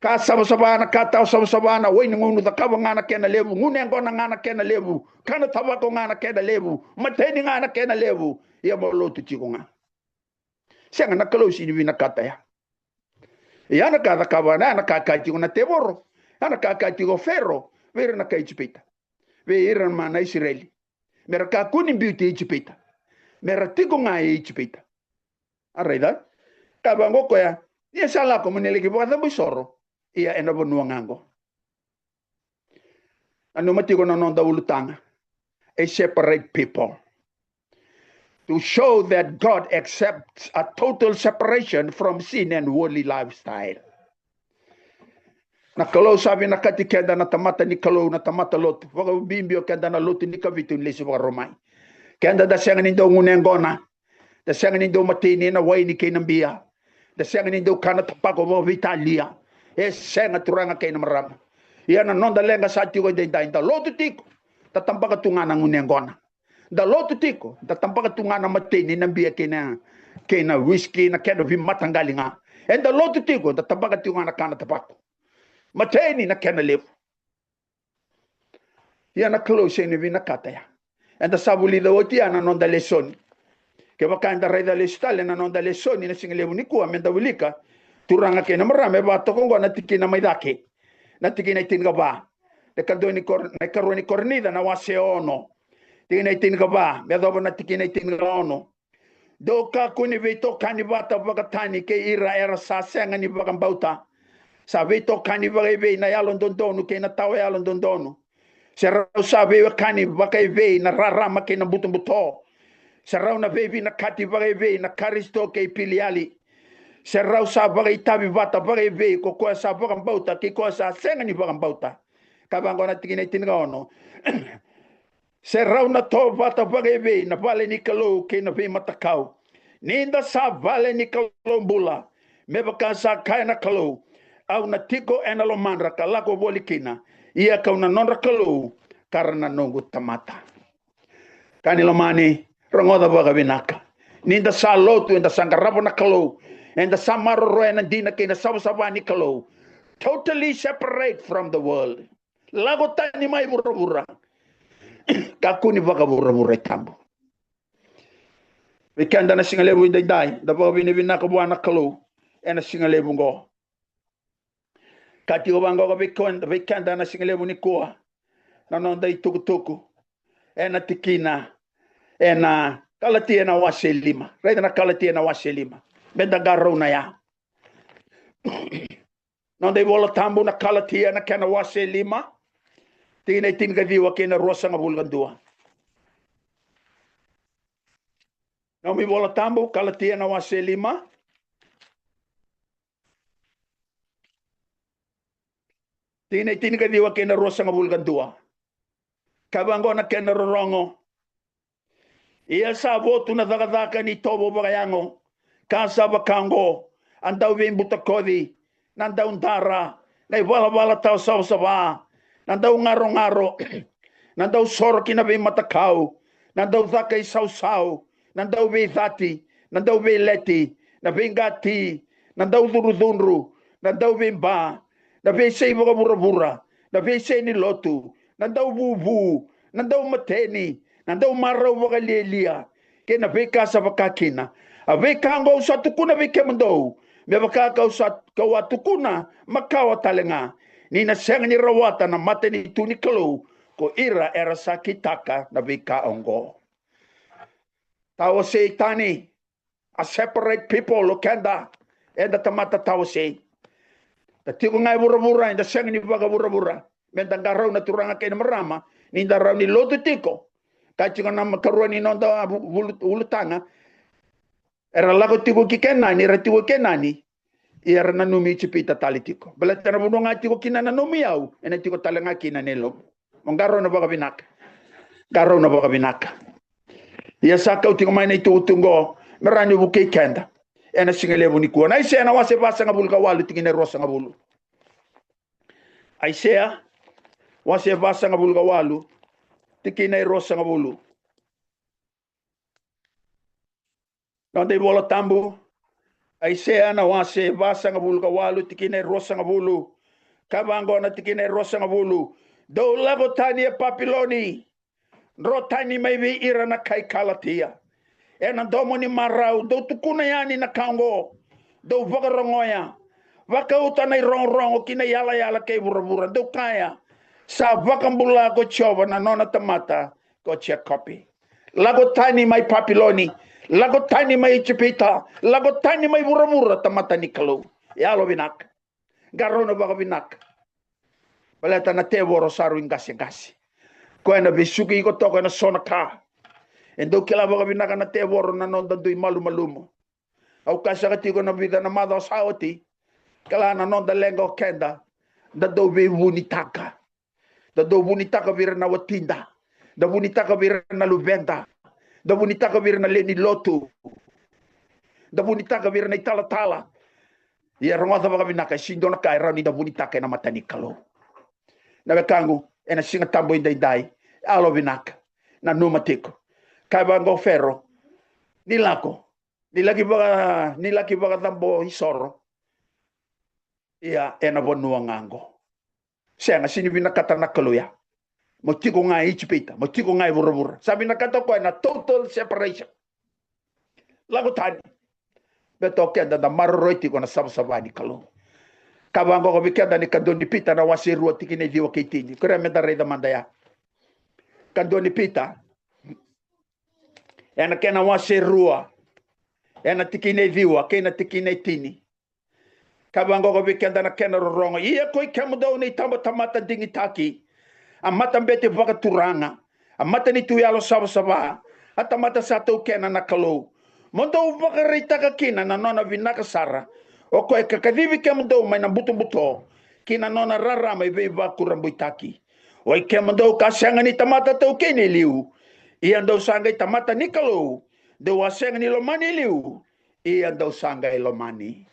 ka sabana kata sabana we ngunu da kaba ngana kena lebu ngune ngona ngana kena lebu kana tabako ngana kena lebu mateni ngana kena lebu ya bolotu tikunga senga na Kalau sini bina kata ya na kata kaba na kaka tikuna teboro na kaka tiko Fero we na kai Ijipita we iran mana Israeli mereka kuning beauty Ijipita mereka tikunga Ijipita arida kabango ko ya iya sala ko maniligi bo kada busoro iya ena bonua ngango anu mati ko non da ulutanga a separate people to show that God accepts a total separation from sin and worldly lifestyle. Na Kalau sabi na katikenda na tamata ni Kalau na tamata lot waka bimbio kenda na lot ni kavitu lesi wa romai kenda da senga nindo ngunengona da senga nindo matini na wai ni kinambia da senga nindo kana tapako mo vitalia senga turanga kay na marama yan non da lenga sa tiko de da lotu tiko ta tampaka tungana ngunengona da lotu tiko ta tampaka tungana matini na bia kena whisky na kena vi matangalinga da lotu tiko ta tampaka tungana kana tapako matini na kena levo yan na close ni vi na kata ya da sabuli da oti ana non da lesson ke bakanda reda lestale na non da lesoni na singalebu ni kuwa menda bulika turanga ke na marame ba to ko na tikina mai dake na tikina tinga ba de kando ni na karoni kornida na wase ono tikina tinga ba me do na tikina tinga ono do ka kuni veto kani bata bakatani ke ira era sa senga ni bakambauta sa veto kani bagay na yalon dondonu ke na tawe yalon dondonu serau sabe kani bakay na rarama ke na buto serau na baby na kati bagay na karisto ke piliali serau sa bagay tabi bata bagay ko ko sa bagambauta ke ko sa senga ni bagambauta kabango na tikina tinga ono serau na to bata bagay na vale ni Kalau ke na be matakau ninda sa vale ni Kalau bula me baka sa kaya na Kalau au na tiko ena lo mandra kalako bolikina ia kau na nonra Kalau karena nongu tamata kanilo mani rongoda baga binaka ninda sa lotu inda sangarabo na Kalau And the samaro and dina kina sabasabani kalo. Totally separate from the world. Lago tani mai burabura. Kakuni baka burabura tambo. We can dana singalebu in the die. The bobi ni vinakabuana kalo. And a singalebu go. Kati obango we can dana singalebu ni koa. Nanonda itukutuku. And a tikina. And a kalatia na waselima. Right na kalatia na waselima. Benda garona ya. Não dei bola tambo na kalatia na kena wase lima. Tingin ay tingaviwa kena rosa nga bulgandua. Não mi bola tambo kalatia na wase lima. Tingin ay tingaviwa kena rosa nga bulgandua. Kabango na kena rorongo. Iya sa voto na dagadaka ni tobo bagayango. Kasa bakango. Andaw bin butakodi. Nandaw dara, ngay wala-wala tao sa nandaw ngaro-ngaro, nandaw soro kinabi matakaw, nandaw zakay saw-saw, nandaw be zati, nandaw be leti, nabingati, nandaw duru-duru, nandaw be ba, nabe say mga bura-bura, nabe say ni lotu, nandaw bubu, nandaw mateni, nandaw maraw mga lilia, kinabe ka sa bakakina, abe kango sa tukuna be kemandaw, me bakakaw sa kawatukuna makawa talenga ni naseng ni rawata na mate ni tunikalo ko ira era sa kitaka na bikaongo. Tawo say tani a separate people lokenda and the tamata tawo say tatigo ngay burabura inda seng ni baga burabura mentang garaw na turanga kay na marama ni daraw ni loto tiko kachinga na makaruan ni nonda ulutanga era lago tigo kikenani ratigo kenani era na numi chipita talitiko bala tara buno nga tigo kinana numi au ena tigo talanga kinanelo mongaro na baga binaka garo na baga binaka ya saka utigo mai na tutungo merani buke kenda ena singelebu ni kuona ise na wase basa nga bulga walu tingine rosa nga bulu aisea wase basa nga bulga walu tingine rosa nga bulu nonde bola tambu aisea na wase basa nga bulga walu tikine rosa nga bulu kabango na tikine rosa nga bulu do lago tani e papiloni rotani maybe ira na kai kalatia ena domo ni marau do tukuna yani na kango do vagarongoya vaka utana rongo kina yala kay burabura do kaya sa vakambula ko chova na nona tamata ko check copy lago tani may papiloni lago tani may chipita lago tani may burabura tamata ni kalo yalo binak garono baka binak baleta na tevoro saru ingasi ko ena bisuki ko toko na sonaka endo kila baka binaka na tevoro na nonda dui malumo au kasa katiko na vida na mada saoti kala na nonda lengo kenda da do be bunitaka vira na watinda da bunitaka vira na luvenda da bunitaka vira na leni lotu da bunitaka vira na tala ya rongosa baka binaka sindo na kai rani da bunitaka na matani kalo na bekangu ena singa tambo indai alo binaka na numatiko kabango ferro nilaki baga tambo isoro ia ena bonua ngango senga sini binakata na kaluya motiko ngai ichipita motiko ngai burubura sabi nakata ko na total separation lago tani beto kenda da marroiti ko na sabsabani kalu kabango ko bikenda ni kadoni pita na wasiru tikine diwa kitini kure me da mandaya kadoni pita ena kena wasirua ena tikine viwa kena tikine tini kabango ko bikenda na kena rorongo iya ko ikamudaw ni tamata dingitaki amata mbete baka turanga amata ni tuyalo saba atamata sato kena na kalo mondo baka rita ka kina na nona vinaka sara o ko kakadivi kamudaw may na buto kina nona rarama ibe bakurambuitaki o ikamudaw kasyanga ni tamata to kene liu iyan daw sangay tamata ni kalo dewaseng ni lomani liu iyan daw sangay lomani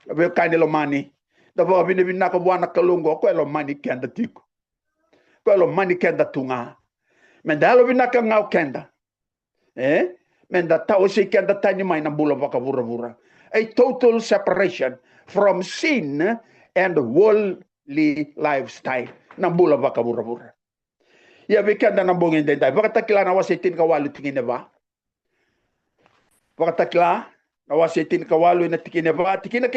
abe kani lomani dabo binibina ko buana kalungo ko lomani kenda tiko ko lomani kenda tunga mendalo binaka ngau kenda Menda tau si kenda tani mai na bula waka vura. A total separation from sin and worldly lifestyle. Na bula waka vura. Ya vikenda na bongin dendai. Wakatakila na wasitin kawalu tingin ba? Wakatakila na wasitin kawalu na tingin ba? Tikina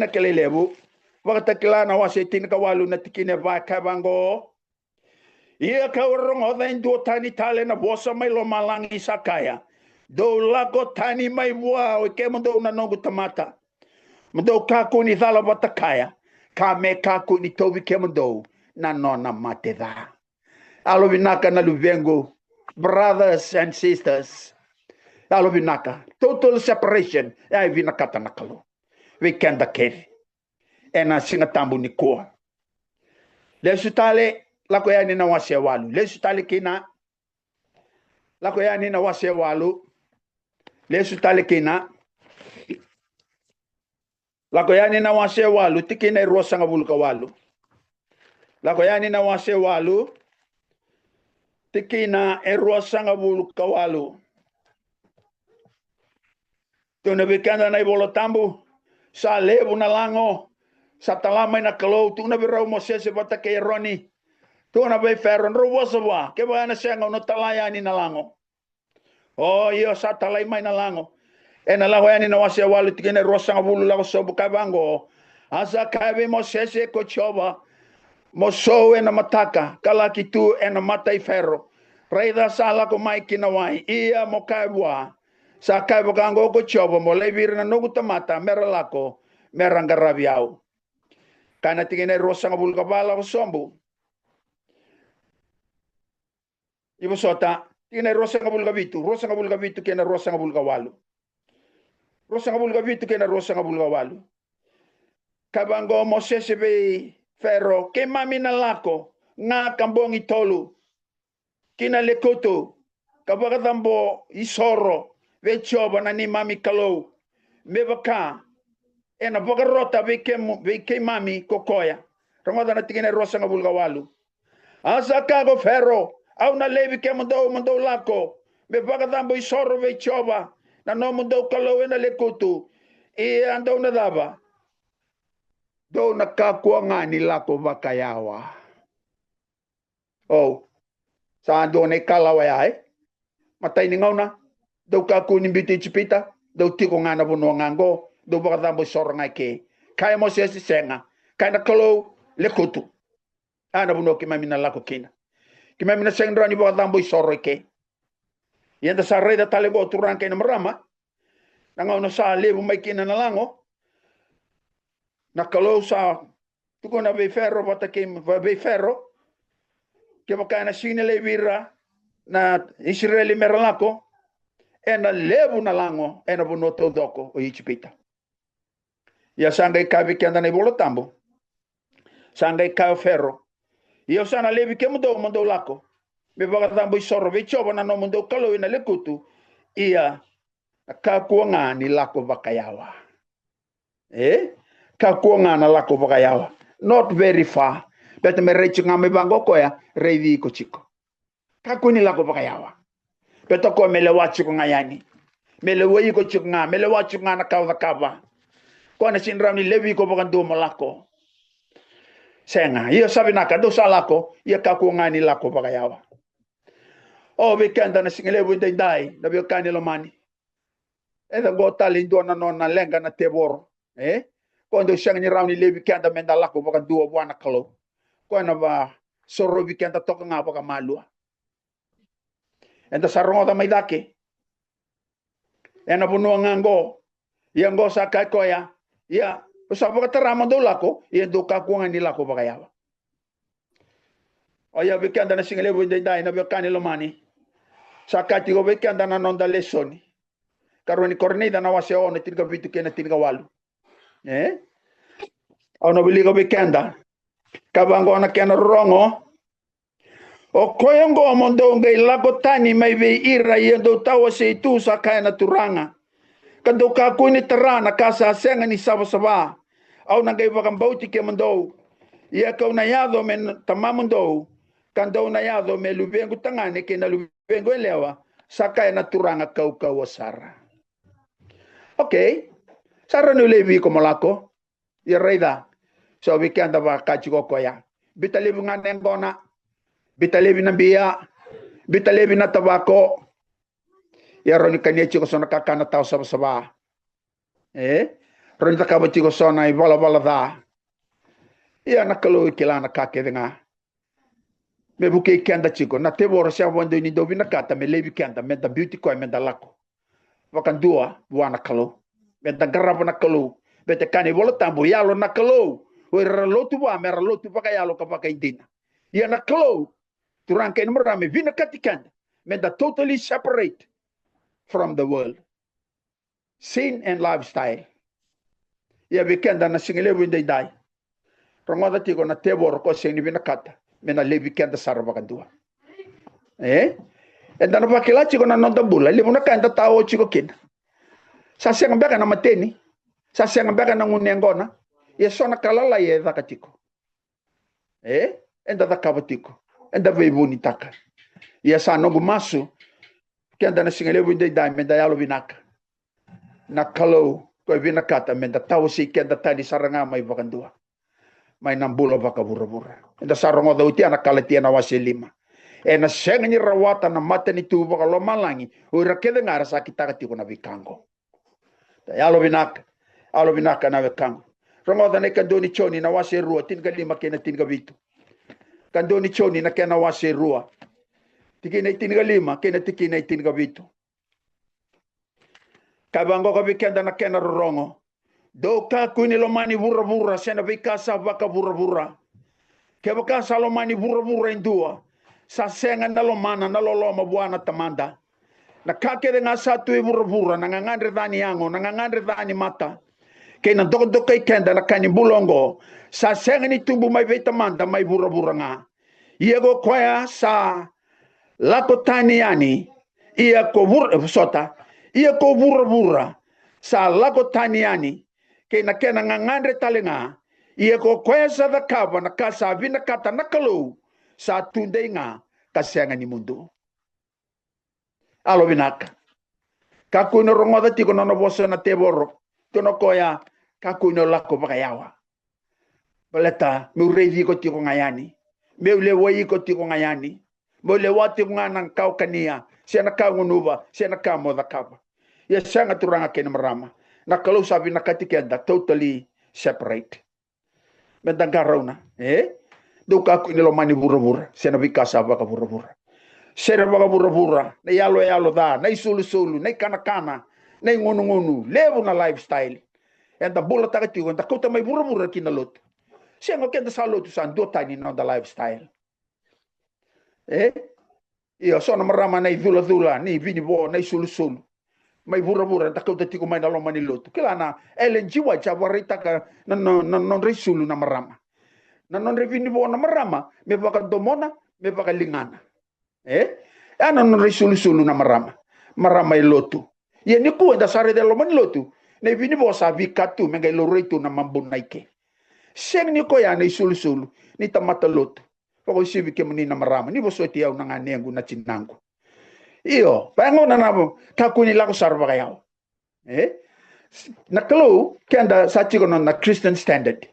kelelebu. Wakatakila na wasitin kawalu na tingin ba kabango. Ia kaurong odain do tani tale na bosa mai lo malangi sakaya. Do lago tani mai bua o ke mando na nongu tamata. Mando kaku ni thala batakaya. Ka me kaku ni tobi ke mando na nona mateda. Alo vinaka na luvengo, brothers and sisters. Alo vinaka, total separation. Ai vinakata nakalo. We kenda kere. Ena singatambu ni koa. Lesu tale lako yani na wase walu. Lesu tale kina. Lako yani na wase walu. Lesu tale kina. Lako yani na wase walu. Tikina irosa nga vulka walu. Lako yani na wase walu. Tikina irosa nga vulka walu. Tuna vikanda na ibolo tambu. Sa lebu na lango. Sa talama na kalau. Tuna virau mosese bata kaya roni. Tuna be ferro ro wasawa ke bana senga no talaya ni na lango. Oh iyo sa talai mai na lango. Ena la hoya ni na wase walu tikene rosa ngabulu la so bukabango. Asa kabe mosese ko choba. Moso ena mataka kala kitu ena matai ferro. Raida sala ko mai kinawai iya mokaibwa. Sa kaibo kango ko choba mo lebir na no gutamata meralako merangarabiao. Kana tikene rosa ngabulu kabala ko sombu. Ibu sota, tina rosa ngabulga bitu kena rosa ngabulga walu. Rosa ngabulga bitu kena rosa ngabulga walu. Kabango Moses be ferro, ke mami na lako, nga kambong itolu. Kina lekoto, kabagatambo isoro, ve choba na ni mami kalau. Mebaka, ena bagarota ve ke mami kokoya. Rangoda na tingene rosa ngabulga walu. Asa kago ferro. Au na levi ke mando lako. Me bagatambo isoro ve choba. Na no mando kalau ena lekutu. E ando na daba. Do na kakua ngani lako bakayawa. Oh. Sa ando na ikalawa ya Matay ni ngauna. Do kaku ni biti chipita. Do tiko ngana buno ngango. Do bagatambo isoro ngake. Kaya mo siya si senga. Kaya na kalau lekutu. Ana buno kimamina lako kina. Kima mina sendra ni bawa tambo isoro ke. Yanda sa reda tale go turang ke na marama. Nanga no sa lebu mai kina na lango. Na kalau sa tuko na be ferro bata ke be ferro. Ke makana sine le vira na Israeli meralako. Ena lebu na lango ena bono todoko o ichipita. Ya sanga ikabi ke anda na bolo tambo. Sanga ikabi ferro. Iyo sana lebi ke mundo lako. Me bagatambo isoro ve choba na no mundo kalau ina lekutu. Iya kakuanga ni lako bakayawa. Kakuanga na lako bakayawa. Not very far. But me rechi ngame bango koya revi ko chiko. Kakuni lako bakayawa. Beto ko mele wachi ko ngayani. Mele wei ko chiko nga. Mele wachi nga na kava. Ko na sinram ni levi ko bagando malako. Senga, iyo sabi naka do sa lako, iya kakuanga ni lako bakayawa. Oh, weekend na singelebu dai, na biokani lomani. Eda go talin do na nona lenga na tebor. Quando siyang ni rauni le weekend menda lako baka duwa buwana kalo. Kuana ba soro weekend toka nga baka malua. Enda sarong da may dake. Ena bunuang ngango. Yang go sa koya. Ya. Usa baka tarama do lako, do kakuanga ni lako bakayawa. Oya weekend na singelebu dai na biokani lomani. Sakati go weekend na nonda lesoni. Karoni kornida na wase ono tinga vitu kena tinga walu. Ono bili go weekend. Kabango na kena rongo. O koyongo mondo ngai lako tani mai be ira yendo tawa se tu sa kana turanga. Kando kakuni terana kasa senga ni saba. Au nangai bakang bauti ke mando. Ia kau na yado men tamamundo. Kando na yado me lubengu tangane ke na lubengu elewa. Saka na turanga kau Sara. Okay. Sara no levi ko malako. Ya reida. So weekend ba kachiko ko ya. Bita levi nga nengona. Bita levi na biya. Bita levi na tabako. Ya roni kanichi ko sona kakana tau saba. Roni takabati ko sona i bala da. Ya nakalo kilana kakedenga. Me buke kenda chiko na tebora sia wando ni dobi na kata me levi kenda me da beauty ko me da lako. Wakan dua buana kalo. Me da garaba na kalo. Bete kani bola tambo yalo na kalo. O ralotu ba me ralotu paka yalo ka paka indina. Ya na kalo. Turanka in marame vina katikanda. Me da totally separate from the world. Sin and lifestyle. Ya weekend na singile winde dai. Rongoda tiko na tebor ko sing ni vina kata. Me na levi kenda sara wakan dua. Enda na pakila chiko na nonda bula. Libu na kanda tao chiko kin. Sa siang beka na mateni. Sa siang beka na ngunengona. Ya sona kalala ye daka chiko. Enda daka batiko. Enda veibuni taka. Ya sa nogu masu. Kenda na singale winde dai menda yalo vinaka. Na kalau ko vinakata menda tao si kenda tadi saranga mai wakan dua. Mai nambula baka bura-bura. Enda sarongo da utia na kalatia na wasi lima. Na senga ni rawata na mata ni tubo ka lo malangi. Ura kede ngara sa kita katiko na vikango. Alo binaka na vikango. Rongo da ne kandoni choni na wasi rua. Tinga lima kena tinga vitu. Kandoni choni na kena wasi rua. Tikina tinga lima kena tikina tinga vitu. Kabango ka vikenda na kena rongo. Doka kuni lo mani bura-bura sena vikasa vaka bura-bura. Kebaka salo mani bura-bura indua. Sa senga na lo mana na lo loma buana tamanda. Na kake de nga satu e bura-bura na ngangandre dhani yango na ngangandre dhani mata. Kaya na doko ikenda na kani bulongo. Sa senga ni tumbu mai vetamanda mai bura-bura nga. Iego kwaya sa lako tani yani. Ia ko bura-bura. Sa lako tani yani. Kena ngangandre talenga. Ia ko kwesa da kaba na kasa vina kata nakalo. Sa tunde nga kasenga ni mundo. Alo vinaka. Kakuino rongoda tiko no boso na teboro. Tono koya kakuino lako bakayawa. Baleta meurevi ko tiko ngayani. Meulewai ko tiko ngayani. Meulewati nganang kau kania. Siana kau ngunuba. Siana kau moda kaba. Ya sanga turanga kena marama. Na kalau sabi nakatikenda totally separate. Mendangarauna, Duka aku ini lo mani bura-bura. Sena bikasa baka bura-bura. Sena baka bura-bura. Na yalo da. Na isulu-sulu. Na kana-kana. Na ngunu-ngunu. Levo na lifestyle. Enda bola takatigo. Enda kota may bura-bura kinalot. Siya nga kenda sa lotu saan. Do tani na the lifestyle. Iyo, so na marama na idula-dula. Ni vinibo. Na isulu-sulu. May bura-bura takau tati ko may nalong maniloto. Kailangan LNG wa chawarita ka non resulu na marama. Na non revinibo na marama, may baka domona, may baka lingana. Ano non resulu na marama. Marama iloto. Yan ni kuwa da sare de lo maniloto. Na vinibo sa vikatu may lorito na mambunayke. Siyang ni ko yan ay sulu-sulu ni tamata loto. Pako sibi ke mani na marama. Ni boso tiyaw na nga niyango na chinango. Iyo, pango na nabo kakuni lako sarva kayaw. Nakalo kenda sa chiko na Christian standard.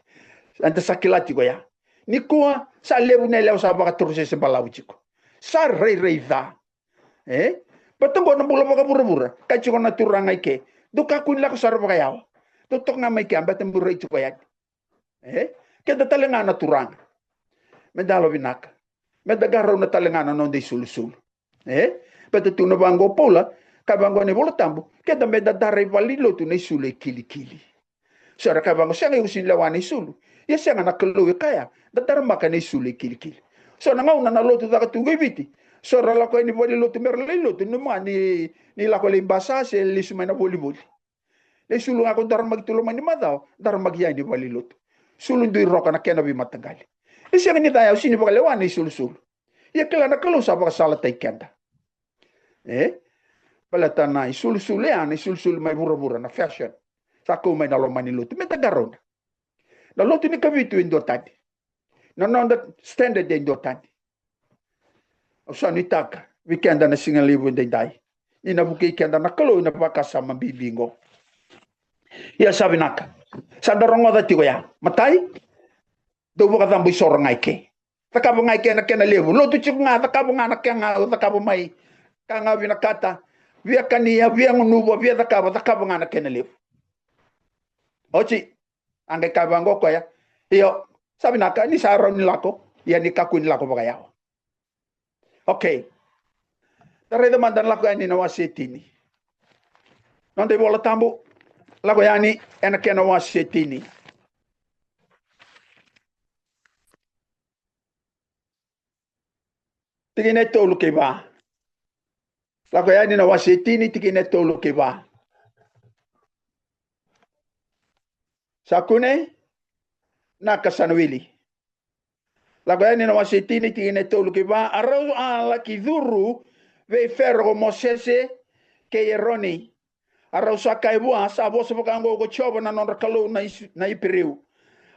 Anta sakilati ko ya. Ni kuwa sa lebu na ilaw sa baka turse sa balaw chiko. Sa rey da. Patungo na bula baka bura-bura. Kachiko na turangay ke. Do kakuni lako sarva kayaw. Tutok nga may kaya batang buray chiko ya. Kenda talanga na turang. Medalo binaka. Medagaraw na talanga na non de sulu-sulu. Pata tu na bango pola, kabango ne bola tambo, keda me da dare valilo tu ne sule kili. Sora kabango sanga usin lawani sulu. Ya sanga na kalo kaya, da dare maka ne sule kili. So na ngau na lotu da tu giviti. Sora la ko ni boli lotu merle lotu no mani ni la ko limbasa se li sumana boli. Le sulu ngako dar magtulo mani madao, dar magya ni boli lotu. Sulu ndui roka na kena bi matangali. E sanga ni daya usini baka lewani sulu. Ya kala na kalo sa baka sala tai kenda. Palata na isul-sulu ya, isul-sulu may bura-bura na fashion. Sako may nalomani luto. May tagaron. Na luto ni kabitu indo tadi. Na non standard indo tadi. O sa ni taka. Weekend na singa libo inday day. ina buki kenda na kalau ina bakasa mambibingo ia sabinaka sandarongo da tigo ya matai do buka tambu sorong ngaike takabu ngaike na kena levu lo tu chunga takabu ngana kenga takabu mai kanga vina kata via kania via ngunubo via takabu ngana kena levu ochi ange kabango ko ya iyo sabinaka ni saro ni lako ya ni kaku ni lako bagaya okay tare de mandan lako ani na wasetini non de bola tambu lako yani ena kena wasetini tigine tolu ke ba lako yani na wasetini tigine tolu ke ba sakune na kasanwili lako yani na wasetini tigine tolu ke ba arau ala kiduru ve ferro mosese ke yeroni arau sakai bua sabo sebagango go chobo na non rakalo na ipiriu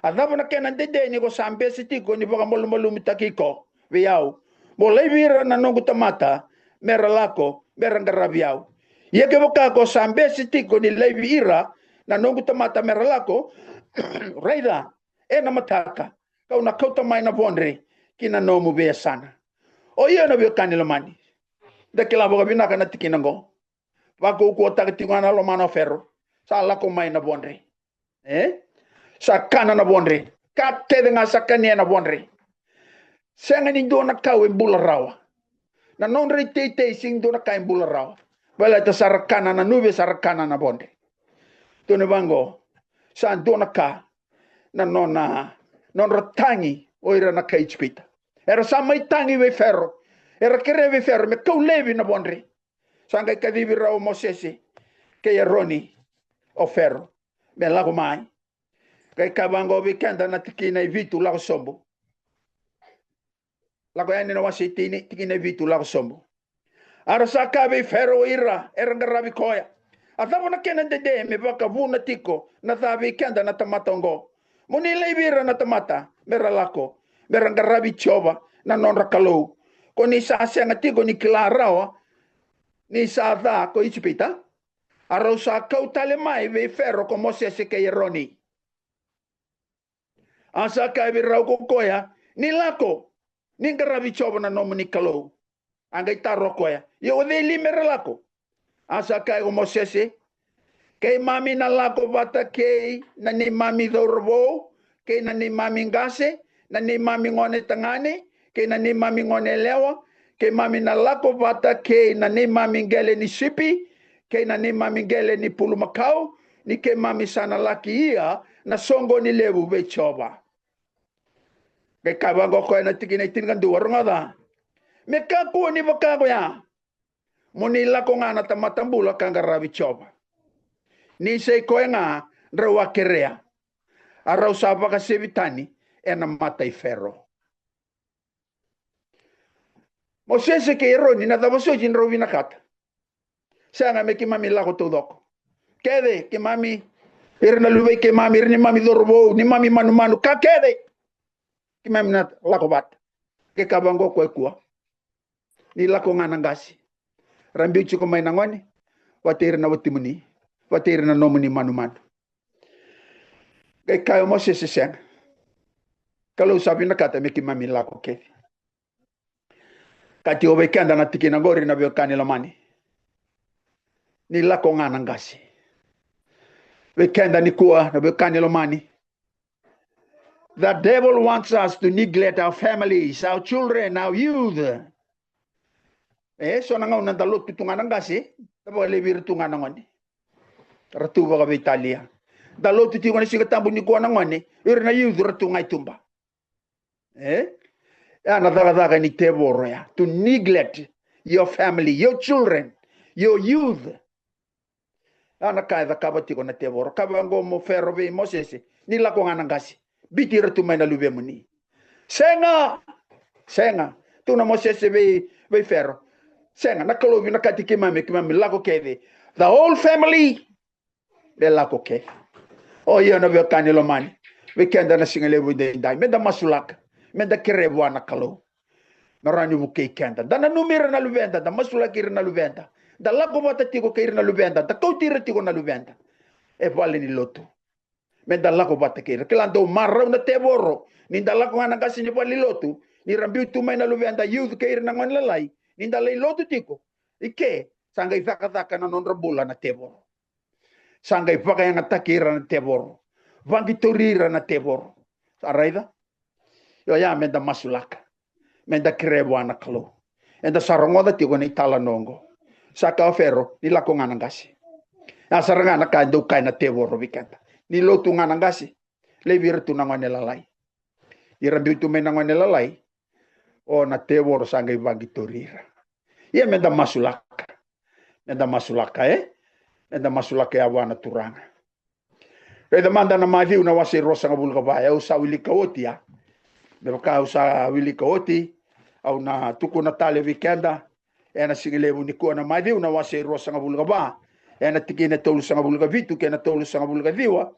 adabo na kenan dede ni go sambe sitiko ni baga molu mitakiko ve yau bolai vira na nongu tamata meralako merangarabiau ye ke boka go sambe sitiko ni levi ira na nongu tamata meralako raida ena mataka kau na kota mai na bondre kina nomu be sana o ye na be kanilo mani da kila boga bina kana tikinango wako ko taktingana lo mano ferro sala ko mai na bondre sakana na bondre katte de nga sakane na bondre senga ni do na kawe bularawa na non retete sing do na kawe bularawa bala ta sarakana na nube sarakana na bondre to ne bango san do na ka na non rotangi oira na kai chpita era samai tangi we ferro era kereve ferro me kau levi na bondre sanga kadivi rao mosese ke yeroni o ferro me lago mai kai kabango vikenda na tikina vitu lago sombo lago yani na wasitini tikina vitu lago sombo arasa kabe ferro ira era ngarabi koya atabo na kena dede me baka vuna tiko na tabi kenda na tamatongo muni leibira na tamata mera lako mera ngarabi choba na non rakalo koni sa senga tiko ni klarao ni sa da ko ichipita arosa kau tale mai ve ferro como se ke yeroni asa ka bi rau ko koya ni lako ni ngarabi choba na nomuni kalo anga itaro koya yo de limere lako asa ka como se ke mami na lako bata ke na ni mami dorbo ke na ni mami ngase na ni mami ngone tangane ke na ni mami ngone lewa ke mami na lako bata ke na ni mami ngele ni sipi ke na ni mami ngele ni pulumakau ni ke mami sana laki ia na songo ni lewu be choba ke kabango ko na tikina tingan duwar ngada me ka ko ni bakago ya muni lako ngana tamatambula kangarabi choba ni sei ko nga rawa kerea arau saba ka sevitani ena matai ferro Mosese ke eroni na davo so jin rovina kata. Sanga me ki mami lako tudoko. Kede ke mami irna lube ke mami irni mami dorbo ni mami manu ka kede. Ki mami na lako bat. Ke kabango ko ekua. Ni lako ngana ngasi. Rambi chuko mai nangoni. Watir na watimuni. Watir na nomuni manu. Ke kayo Mosese sanga. Kalau sabi na kata me ki mami lako kede. Kati obekanda na tikina ngori na biokani lomani ni lako ngana ngasi bekanda ni kuwa na biokani lomani. The devil wants us to neglect our families, our children, our youth. So nanga unang dalot tutungana ngasi tabo lebir tungana ngoni ratu baga Italia dalot tutungana singatambu ni kuwa ngoni irna youth ratungai tumba to neglect your family, your children, your youth. Ana kaida kabatiko na teboro kabango mo ferro be Mosese ni la ko ngasi bitira tu mai na lube muni senga tu na Mosese be ferro senga na kalobi na katiki mame la ko kede the whole family de la ko ke o yo na be kanilo mani we kenda na singale bu de dai me da masulaka menda kerewa na kalo na ranyu buke kenda dana numira na luvenda da masula kira na luvenda Da lago bata tiko keira na luvenda. Da kau tira tiko na luvenda. E vale ni lotu. Me da lago bata keira. Kelando marau na tevoro. Ni da lago ngana kasi ni vale lotu. Ni rambiu tu mai na luvenda youth keira na ngwan lalai. Ni da lei lotu tiko. Ike. Sanga ifaka na non rabula na tevoro. Sanga ifaka yang atakira na tevoro. Vangi torira na tevoro. Araida. Yo ya me da masulaka. Me da krebu ana kalo. E da sarongoda tiko ni tala nongo. Saka ferro ni lako ngana ngasi. Na saranga na kando kai na tevoro vikanta. Ni lotu ngana ngasi. Le vira tu nangwane lalai. Ira biutu me nangwane lalai. O na tevoro sanga ivangi torira. Ia me da masulaka. Me da masulaka Me da masulaka ya wana turanga. Re da manda na maviu na wase rosa ngabulga ba. E usa wili kaoti ya. Beka usa wili kaoti. Au na tuku na tale vikenda. E na singilevu ni kuwa na maviu na wase rosa ngabulga ba. E na tiki na tolu sa ngabulga vitu. Ke na tolu sa ngabulga viwa.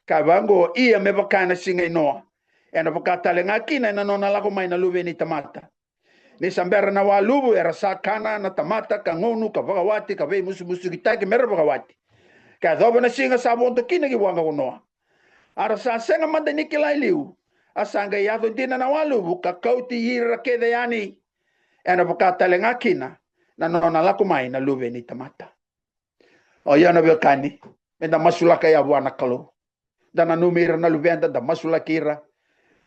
Kavango ia me baka na singa inoa. E na baka tale ngakina na nona lako mai na luve ni tamata. Ni sambera na walubu era sakana na tamata ka ngonu ka vakawati ka vei musu kitai ke mera vakawati. Ka dhoba na singa sabonto kina ki wanga kunoa. Ara sa senga manda nikilai liu. Asanga yado dina na walubu ka kauti hira kede yani. E na baka tale ngakina na nona lako mai na luve ni tamata. O yana vilkani. Me da masulaka ya wana kalo. Da na numira na luvenda da masulakira.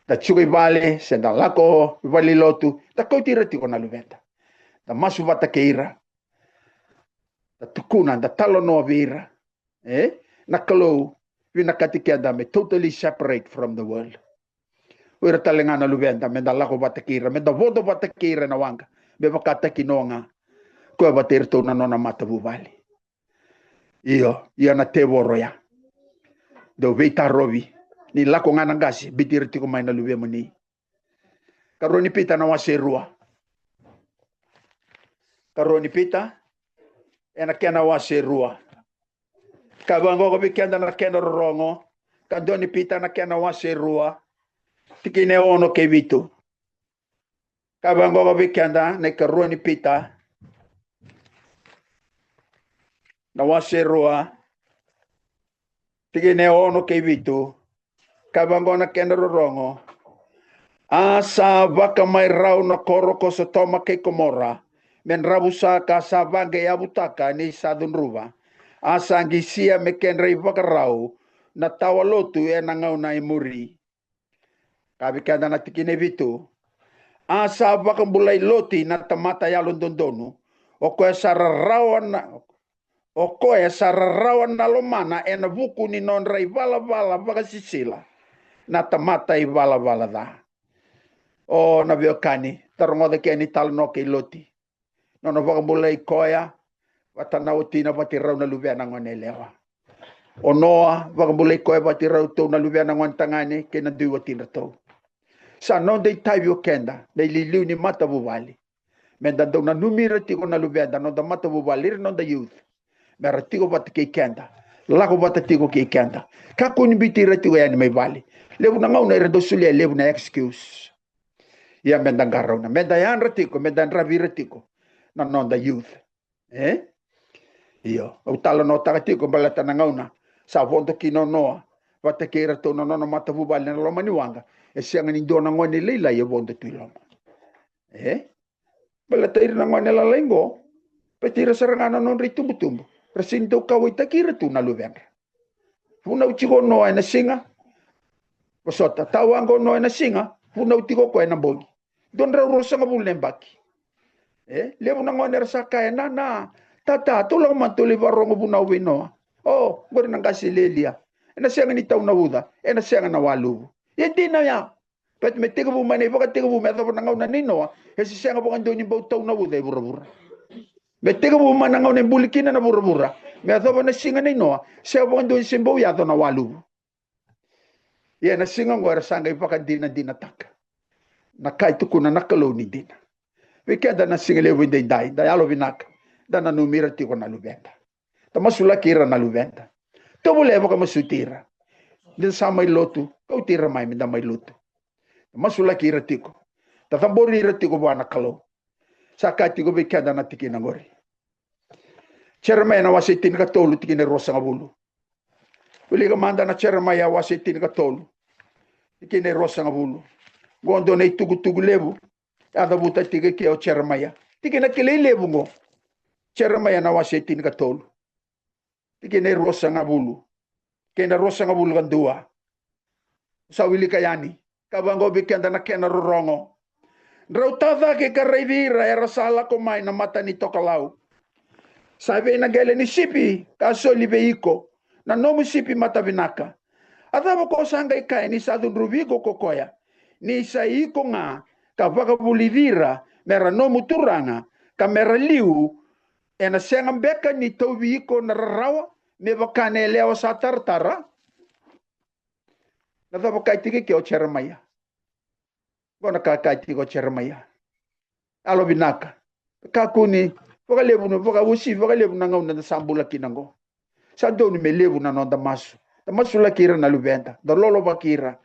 Da tsugai vale, se da lako vali lotu, da kau tira tiko na luvenda. Da masu vata keira. Da tukuna, da talo noa vira. Na kalau, vina katikeda me totally separate from the world. Uira talenga na luvenda, me da lako vata keira, me da vodo vata keira na wanga. Me vakata kinonga, koe vatir tu na nona mata vuvali. Ia na te voro ya. Do veita rovi. Ni lako ngana ngasi bitir tiko mai na luwe mani. Karoni pita na wase rua. Karoni pita ena kena wase rua. Kabango ko bikenda na kena rongo. Kandoni pita na kena wase rua. Tikine ono ke vitu. Kabango ko bikenda na karoni pita na wase rua. Tikine ono ke vitu. Kabangona kena rorongo. Asa vaka mai rau na koroko sa toma ke komora. Men rabusa ka sa vange abutaka ni sadun ruva. Asa angisia me kenrei vaka rau. Na tawa lotu e na ngau na imuri. Kabikada na tikine vitu. Asa vaka mulai loti na tamata yalon dondonu. O koe sararawan na lomana e na vuku ni non rei vala vaka sisila. Na tamata i vala da. O na viokani, tarongoda ke ni tal no ke loti. No na vakambula i koia, watana utina vati rau na luvea na ngone lewa. O noa, vakambula i koia vati rau tau na luvea na ngone tangane, ke na dui watina tau. Sa non dei tai viokenda, dei liliu ni mata vuvali. Menda dau na numira tiko na luvea da non da mata vuvali, non da youth. Mera tiko vati ke kenda, lako vata tiko ke kenda. Kako ni bitira tiko yani mai vali. Levu na ngau na ira dosulia levu na excuse. Ia menda ngarau na menda yan ratiko, menda ravi ratiko. Na non da youth. Iyo, au tala no taratiko balata na ngau na. Sa vonto kino noa. Vata keira to na nona mata vubali na loma ni wanga. E sianga ni do na ngone leila ia vonto tu loma. Balata ira na ngone la lengo. Petira sarangana non ritumbu-tumbu. Rasinto kawai takira tu na luvenga. Funa uchigo noa na singa. Wasota tawango no na singa funa utiko ko na bogi don ra rosa ngabul nembaki levo na ngone rasa kaya na tata tulang mantuli barongo buna wino gor na gasilelia na singa ni taw na uda na singa na walu yedi na ya pet me tigo bu mane baka tigo bu me na ngona nino si singa bu ando ni taw na uda burabura me tigo bu mana ngone bulikina na burabura me do na singa nino singa bu ando simbo ya do na walu. Ia na singa ngora sanga ipaka dina taka. Na kai tuku na nakalo ni dina. Wikeda na singa lewe dai alo vinaka. Da na numira tiko na luvenda. Ta masula kira na luvenda. Tobo lewa ka masutira. Din sa may lotu, kau tira mai minda may lotu. Masula kira tiko. Ta tambori ira tiko buana kalo. Sa kai tiko wikeda na tiki na ngori. Jeremiah na wasi tin ka tolu tikine rosa ngabulu. Uli ka manda na Jeremiah wasi tin ka tolu tikine rosa ngabulu. Gondo na itugu lebu. Ada buta tiga ke o Jeremiah. Tikine kile lebu ngo. Jeremiah na wasi tin ka tolu. Tikine rosa ngabulu. Kena rosa ngabulu kan dua. Sa wili kayani. Kabango bikenda na kena rorongo. Rautada ke karaivira era sala ko mai na mata ni tokalau. Sabe na gele ni sipi kaso libeiko na nomu sipi mata vinaka. Adaba ko sanga ikai ni sadun rubigo kokoya. Ni saiko nga ka baka bulivira mera nomu turanga ka mera liu ena senga beka ni tobiko na rawa me bakane leo sa tartara. Nadaba kai tike ke o Jeremiah. Kona kai tike o Jeremiah. Alo binaka. Kakuni Voka levu no voka usi voka levu na ngauna na sambula kinango. Sa doni me levu na no damasu. Damasu la kira na lubenta. Da lolo bakira.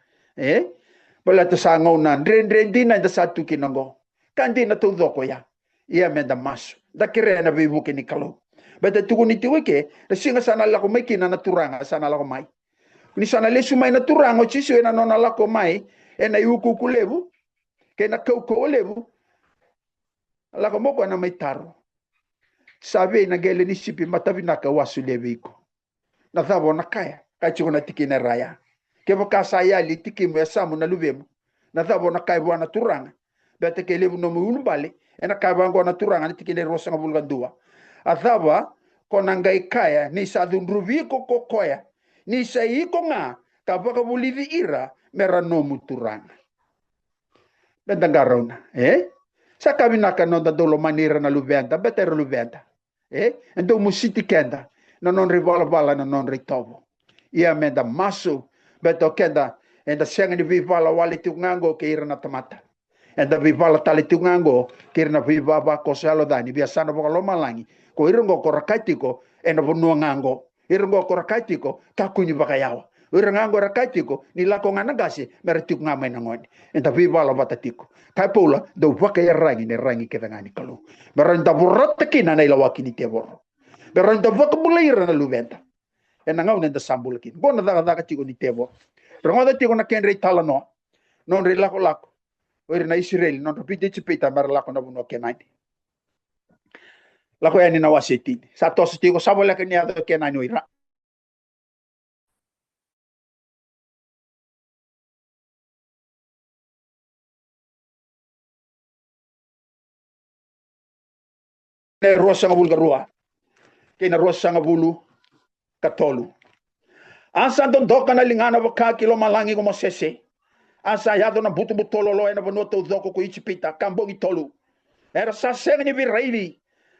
Bala ta sa ngauna ndren dina da satu kinango. Kandi na tu doko ya. Ia me damasu. Da kira na bibu kini kalo. Bata tuku ni tiweke. Da singa sana lako mai kina na turanga sana lako mai. Ni sana lesu mai na turanga chisu ena no na lako mai ena yuku kulevu. Kena kau levu. Lako moko na mai taro. Sabe na gele ni sipi matavi na ka wasu leviko. Na thabo na kaya. Kachiko na tiki na raya. Kevo kasaya li tiki mo samu na luvemu. Na thabo na kaya wana turanga. Bete ke levu no mu bale. Ena kaya wango na turanga ni tiki na rosa ngabulga dua. Athaba kona ngai kaya ni sadun ruviko kokoya. Ni saiko nga kabaka bulivi ira mera no mu turanga. Benda garona. Sa kabinaka no da dolo manira na luventa. Bete luventa. Endo musiti kenda na non rivala na non ritovo. Ia menda masu beto kenda enda senga ni vivala wali tungango ke ira na tamata. Enda vivala tali tungango ke ira na vivaba ko salo dani biasana boka lo malangi ko irongo ko rakaitiko enda bonua ngango irongo ko rakaitiko kakunyi baka yawa. Irongo rakaitiko ni lako nganagasi merituk ngamai nangoni. Enda vivala batatiko. Kai pula do waka ya rangi ne rangi ke ngani kalu. Beranda burrata kina na ilawaki ni teboro. Beranda waka bulaira na luventa. Ena ngau nenda sambul kin. Bona daga tiko ni teboro. Rongoda tiko na kenre talano. Non re lako. Oire na Israel non repite chipita mar lako na buno kenani. Lako yani na wasetin. Sa tos tiko sabola kenya do kenani oira. Ne rosa ngabul garua. Kena rosa ngabulu katolu. Asa don doka na lingana baka kilo malangi ko mosese. Asa yado na butu butololo ena bonoto doko ko ichipita kambongi tolu. Era sa senga ni viraili.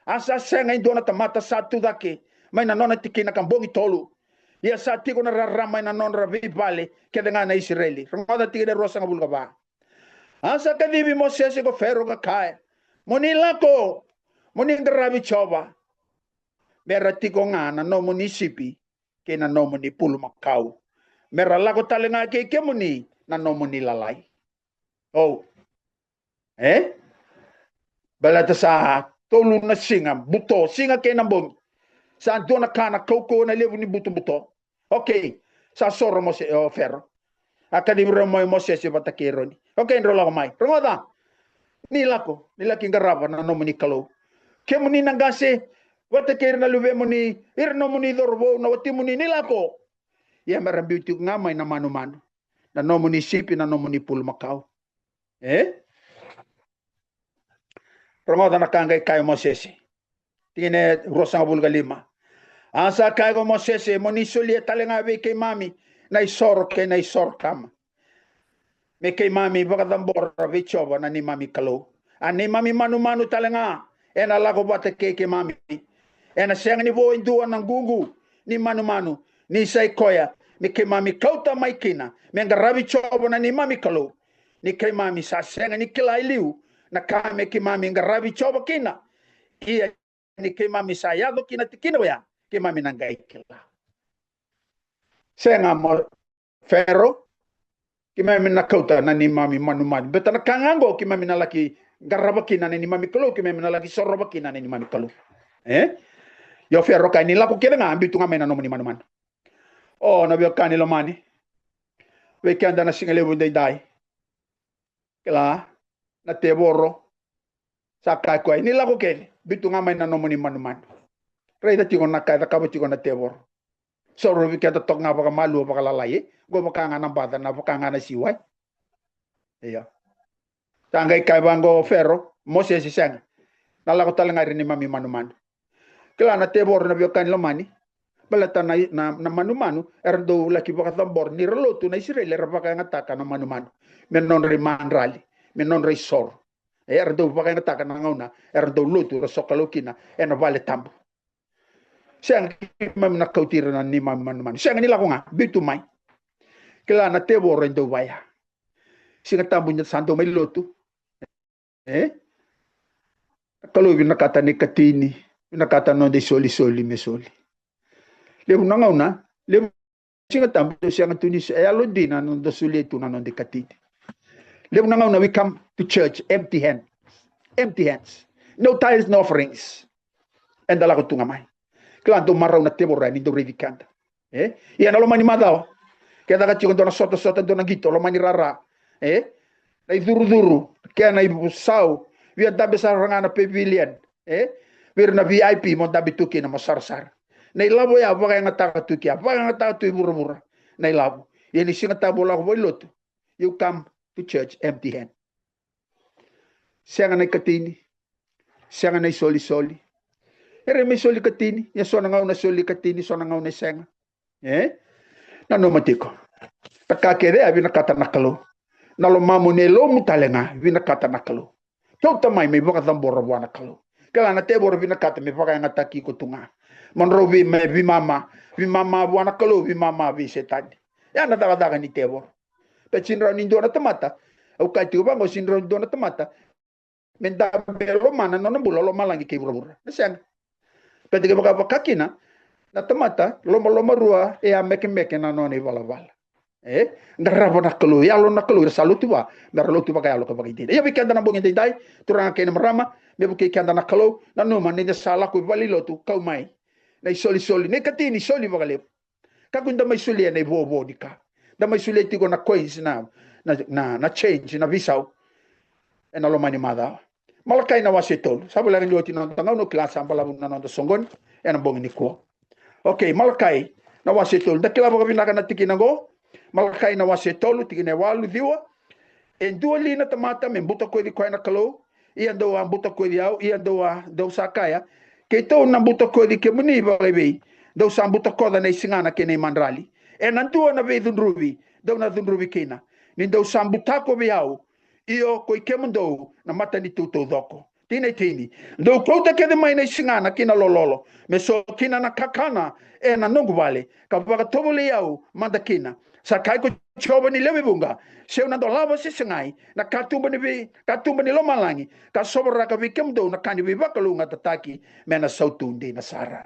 Asa senga indona tamata satu dake. Mai na nona tikina kambongi tolu. Ia sa tiko na rarama na nona vivale ke na Israeli. Rongoda tiko de rosa ngabul gaba. Asa kadibi mosese ko fero ka kai. Monilako. Moningarabi choba. Mera tiko nga na no munisipi ke na no muni pulu makau. Mera lago talenga ke muni na no muni lalai. Oh. Balata sa tolu na singa buto singa ke na bom. Sa dona kana koko na levu ni buto. Okay. Sa soro mo se ferro. Akadibro mo se batakero ni. Okay ndro lago mai. Rongoda. Ni laki ngaraba na no muni kalau. Ke muni nangase wate kere na luwe muni irno muni dorbo na wati muni nilako ya marambi tu ngamai na manu na no muni sipi na no muni pul makau Rongoda na kangai kai mosese tine rosa bulga lima asa kai go mosese muni suli talenga be ke mami na isor kama me ke mami baka dambor vichoba na ni mami kalo ani mami manu talenga ena lago bate ke mami ena senga ni vo indua nang gungu ni manu ni sai koya ni ke mami kauta maikina menga ravi chobo na ni mami kalo ni ke mami sa senga ni kilai liu na kame ke mami nga ravi chobo kina kia ni ke mami sa yado kina tikina ya ke mami nangai kila senga mo ferro ke mami na kauta na ni mami manu betana kangango ke mami na laki garaba kina ni mami kalo ke mami na laki soroba kina ni mami kalo Yo ferro kai ni la ko kele nga bitu nga mena no mani man. Oh na bio kani lo mani. We kanda na singale bu dai. Kela na te borro. Sakai ko ni la ko kele bitu nga mena no mani man. Rei da tigo na kai da kabo tigo na te borro. So ro vi kanda tok nga baka malu baka lalai. Go baka nga na bada na baka nga na siwai. Iya. Tangai kai bango ferro Moses sisang. Nala ko talang ni mami manuman. Kela na te borro na bio kani lo mani. Balata na manu-manu erdo laki baka tambor ni relotu na Israel baka ngataka na manu-manu menon re manrali menon re sor erdo baka ngataka na ngauna erdo lutu sokalokina ena vale tambo siang mam na kautira na ni manu-manu siang ni lakunga bitu mai kila na tebo rendo baya singa tambo nya santo mai lotu kalau binakata ni katini binakata no de soli mesoli lebu nangauna lebu singa tambo siang tunis alodina no do suletu na no de katini lebu nangauna we come to church empty hands no tithes no offerings and dala ko tunga mai klanto marau na tebo rani do revikanda ya na lo mani madao keda ka chigo dona soto do na gito lo mani rara na duru kaya na ibusau via dabe sa rangana pavilion wir na VIP mo dabe tuki na masarsar na ilabo ya baka nga taka tuki baka nga taka tuki mura na ilabo yani singa tabo la ko lot you come to church empty hand sianga na katini sianga na soli ere me soli katini ya sona nga na soli katini sona nga na senga na no matiko takakere abi na kata nakalo na lo mamu ne lo mutalenga vina kata nakalo tota mai me baka tambora bwana kalo kala na tebo vina kata me baka nga taki ko tunga Monrovi me vi mama buana kalo vi mama vi setadi ya na daga ni tebo pe chinra ni dona tamata au kai tu bango chinra dona tamata menda belo mana no bulo lo malangi ke burabura nasang pe de baka kakina na tamata loma rua e a meke na no ni vala ndarabo na kalo ya lo na kalo salutu ba ndaralo tu baka ya lo ka baka ide ya bi kanda na bongin dai turanga ke na marama me buke kanda na kalo na no man ni sala ku valilo tu kau mai na soli ne katini soli bagale kakunda mai soli na bobo dika da mai soli tigo na coins na change na visau ena lo mani mada malakai na wasetol sabu la ngoti na tanga no klasa ambala na no songon ena bongi ni ko okay malakai na wasetol da kila boga binaka na tikinango malakai na wasetol tikine walu diwa en duali na tamata me buta ko di ko na kalo ia do buta ko di au ia do sakaya ke to na buta ko di ke muni ba lebe do sam buta ko da nei singana ke nei mandrali e nan tu na ve dunrubi do na dunrubi kena ni do sam buta ko biau io ko ke mundo na mata ni tuto doko tini do ko ta ke de mai nei singana kina lololo me so kina na kakana e na nongu vale ka ba to bole au manda kina sakai ko choba ni lebe bunga se una dolava se sengai na katumba ni lo malangi ka sobra ka vikem do na kani vi bakalunga tataki mena sautundi na sara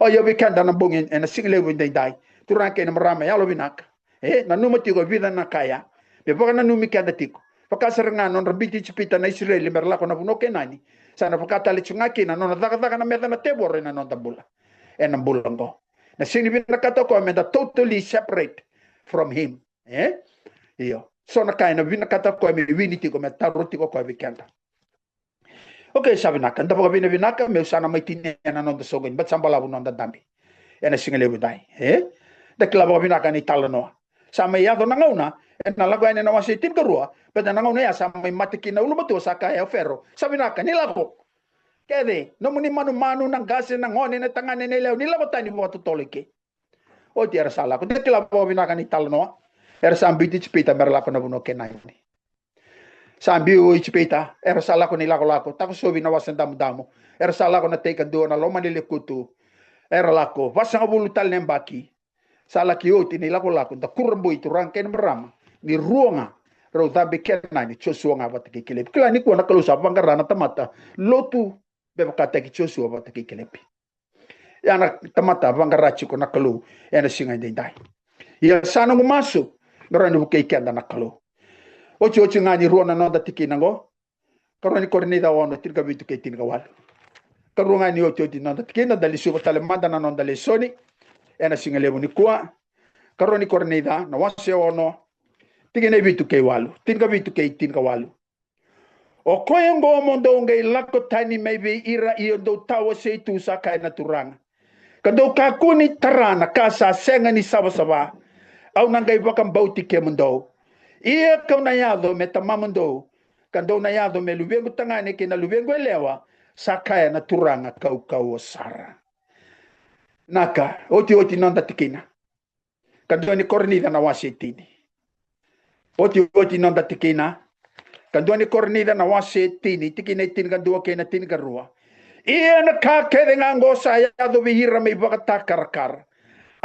o yo vikanda na bongin en single windai dai turanke na marama ya lo binaka na numati ko vida na kaya be baka na numi kada tiko pakasaranga non rabiti chipita na Israel merla ko na buno kenani sana pakata le chungaki na non daga na meta na tebor na non tabula en ambulango na sinibi na kato ko meta totally separate from him iyo so na kaina vina kata ko me winiti ko meta roti ko vikanda okay sabi na kanda po vinaka me usana mai tinne na non sogin bat sambala bu non dambi ena singale budai da klabo vinaka ni talano sama ya do nangauna na lago ene na wasitin karua peda nangauna ya sama matiki na ulu betul saka ya ferro sabi na kan lago kede no muni manu nang gase nang ngone na tangane ne lew ni lago tani mo tolike o tiara sala ko de klabo vinaka ni talano era sambiti chipita merla ko na buno kenai sambi o chipita era sala ko ni lako tako sobi na wasan damu era sala ko na teka do na lo manile kutu era lako wasang bulu tal nembaki sala ki oti ni lako da kurbo itu rangken merama ni ruanga ro da bekena ni chosuanga batake kelep kila ni ko na kalu sa bangarana tamata lotu be bakata ki chosu batake kelep yana tamata bangarachi ko na kalu yana singa dai ya sana ngumasu merani buke kenda na kalu ochi ngani ruona no da tiki nango karoni korni da wono tirga bitu ke tin gawal karunga ni oti nanda tikina dali suko tale manda na nonda le soni ena singalebu ni kuwa karoni kornida na wase ono tikina bitu ke walu tinka bitu ke tinka walu o koyengo mondo ngai lako tani maybe ira iyo do tawa se tu sakai na turanga kado kakuni tarana kasa senga ni saba au nangai bakam bauti ke mundo ia kau na yado me tamamundo kando na yado me luvengo tangane ke na luvengo elewa sakaya na turanga kau sara naka oti nanda tikina kando ni kornida na wasetini oti nanda tikina kando ni kornida na wasetini tikina tin kando ke na tin karua ia na ka kede ngango sa yado bihira me bakata karakar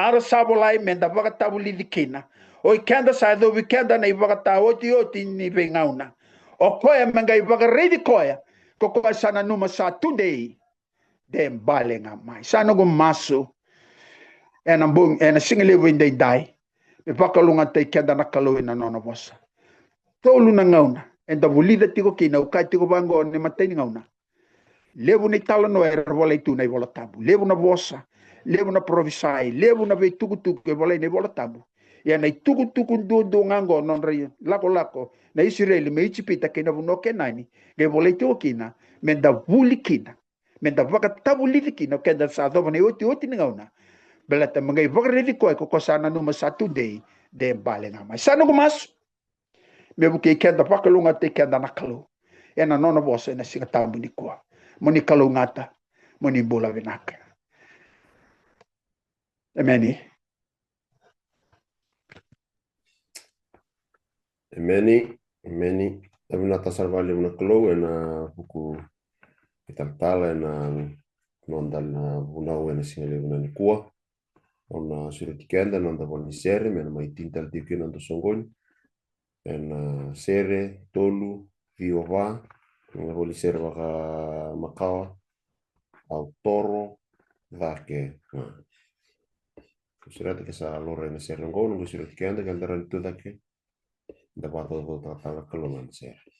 ara sabulai menda bakata bulidikina oi kenda sa do weekenda na bakata oti ni bengauna o koya mangai bagaredi koya koko sana numa sa today dem balenga mai sana go maso ena bung ena singile winde dai me pakalunga te kenda na kaloina nona bosa tolu na ngauna enda bulida tiko kina ukai tiko bango ne mateni ngauna levu ni talo no era vola tu na vola tabu levu na bosa levu na provisai levu na ve tuku ke vola ne vola tabu ya na tuku do ngango non re lako na Israel me ichipita ke na vuno ke nani ke vola tu kina menda vulikina menda vaka tabu likina ke da sa do ne oti ngauna belata mangai vaka redi ko sana no satu day de balenga mai sana go mas me buke ke da vaka lunga te ke da nakalo ena nona bosa na singa tabu ni ko moni kalau ngata moni bola venaka emeni Tapi nata salvali una klo na buku italtala na nonda na una singale una ni kua ona sura tikenda nonda voli sere me na mai tintal tiki nonda songoni en sere tolu viova na voli sere vaka makawa au toro vake sura que sa lore na sere ngono sura tikenda kandara tu dake da parto do tata kalongan sere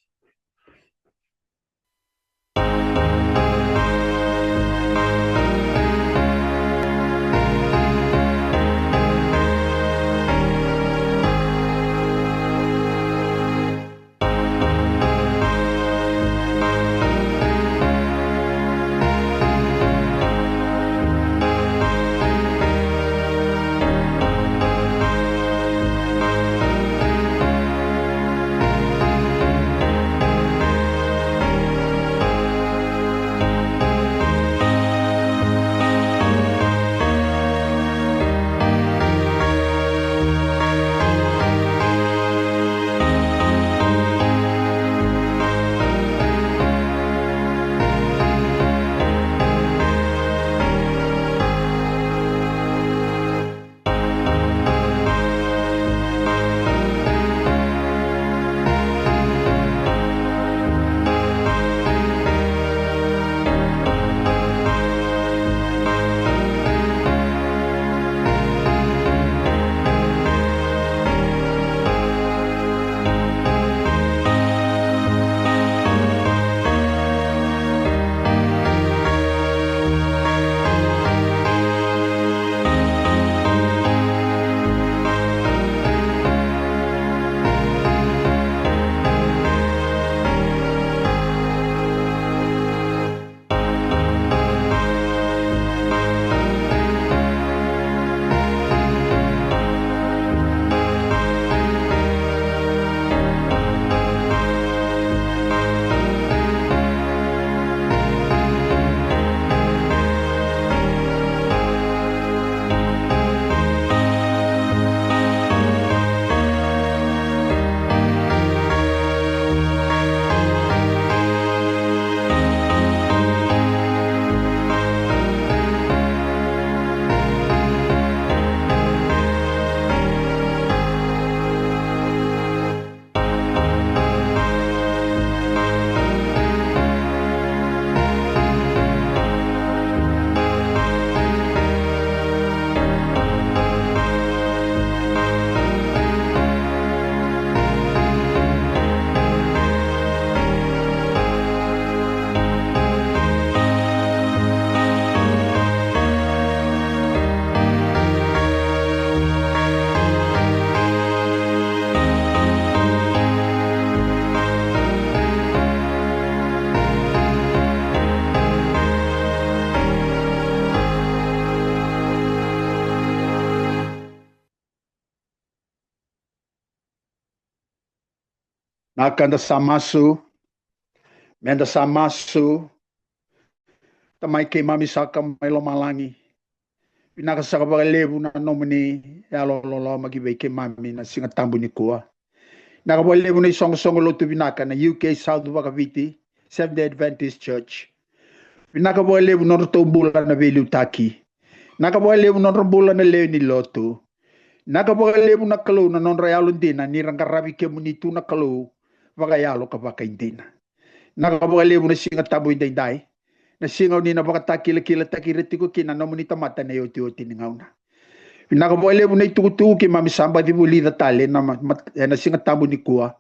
Nakanda samasu, menda samasu, tamai ke mami saka mai lo malangi. Pinaka saka baka lebu na nomini, ya lo magibe ke mami na singa tambu ni kua. Naka baka lebu na isong lotu pinaka na UK South Bakaviti, Seventh-day Adventist Church. Pinaka baka lebu na roto bula na velu taki. Naka baka lebu na bula na leo ni lotu. Naka baka lebu na kalau na non rayalo dina, ni rangarabi ke munitu na kalau. Bagayalo ka baka indina. Nakabagalebu na singa taboy day na singaw ni na baka takila takiritiko kina no munita mata na yoti ni ngauna. Nakabagalebu na itukutu ki mami samba di bulida tale na singa tabo ni kuwa.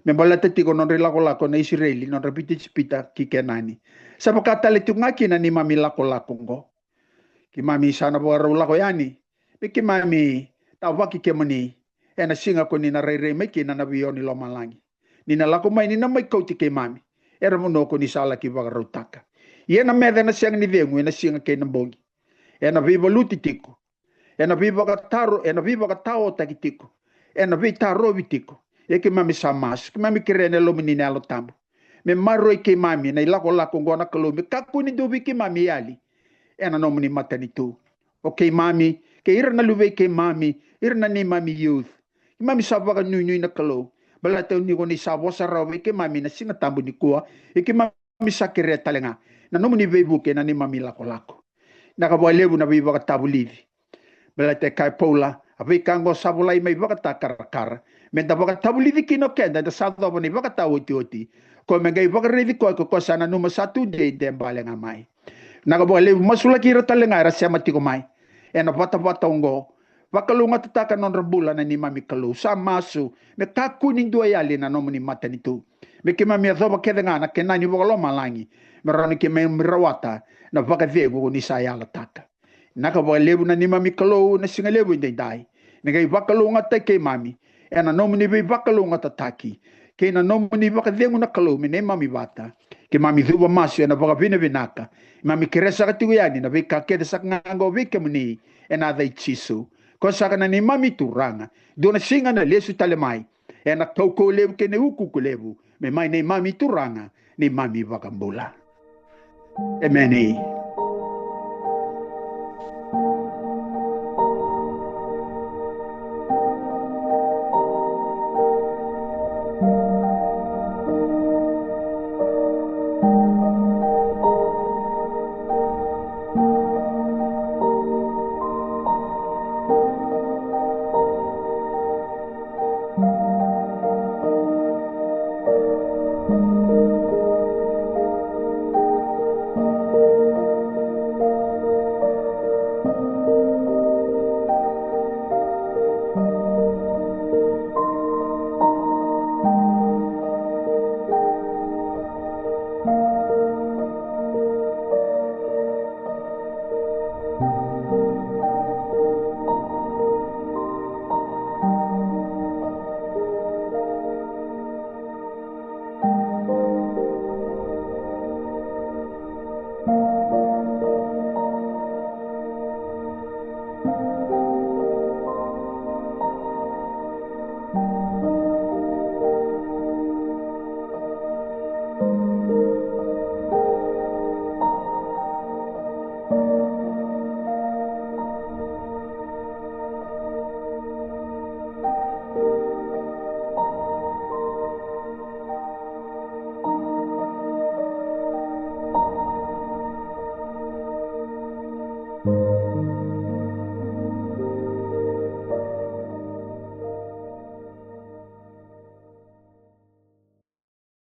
Membalata tiko non lako na Israeli non rapiti spita ki kenani. Sa pakatale tu ngaki na ni mami lako ngo. Ki mami sana baka lako yani. Ki mami tawaki ke mani. Na singa ko ni na rei mai kina na bioni lo malangi. Nina lako mai nina mai kauti ke mami. Era monoko ni sala ki waka rautaka. Ia na meda na siang ni vengu na singa ke nambongi. E na viva luti tiko. E na viva ka tao taki tiko. E na viva taro vitiko. E ke mami sa mas. Ke mami kirene lo menine alo tambo. Me maroi ke mami na ilako ngona kalo. Me kakuni dubi ke mami yali. E na nomini matani tu. O ke mami. Ke ira na luwe ke mami. Ira na ni mami youth. Ke mami sa waka nui na kalo. Bala tau ni koni sa wasa rawe ke mami na singa tambu ni kua. Ke mami sa kere talenga. Na nomu ni veibu ke na ni mami lako. Nakabuai lebu na veibu ka tabu livi. Bala te kai pola. Api kango sabulai mai waka ta karakara. Menta waka tabu livi kino kenda. Da sa dhawa ni waka ta oti. Ko mengai waka revi ko sana numa satu de dembale nga mai. Nakabuai lebu masula kira talenga era siama tiko mai. Ena wata ungo. Wakalunga tataka non rabula na ni mami kalu. Sa masu. Me kakuning dua yali na nomu ni mata nitu. Me ke mami adhoba kedanga na kenani wakalo malangi. Me rani ke me mirawata. Na wakavegu ni sa yala taka. Naka wakalebu na ni mami kalu na singa lebu indai. Nagai wakalunga te ke mami. E na nomu ni wakalunga tataki. Ke na nomu ni wakavegu na kalu. Me ne mami wata. Ke mami dhuba masu e na wakavina vinaka. Mami keresa katigu yani na vika keda sakangango vika muni. E na dhai chisu. Ko saka na ni mami turanga. Dona singa na lesu talemai. E na tauko lebu ke ne uku lebu. Me mai ne mami turanga. Ni mami wakambula. Amen.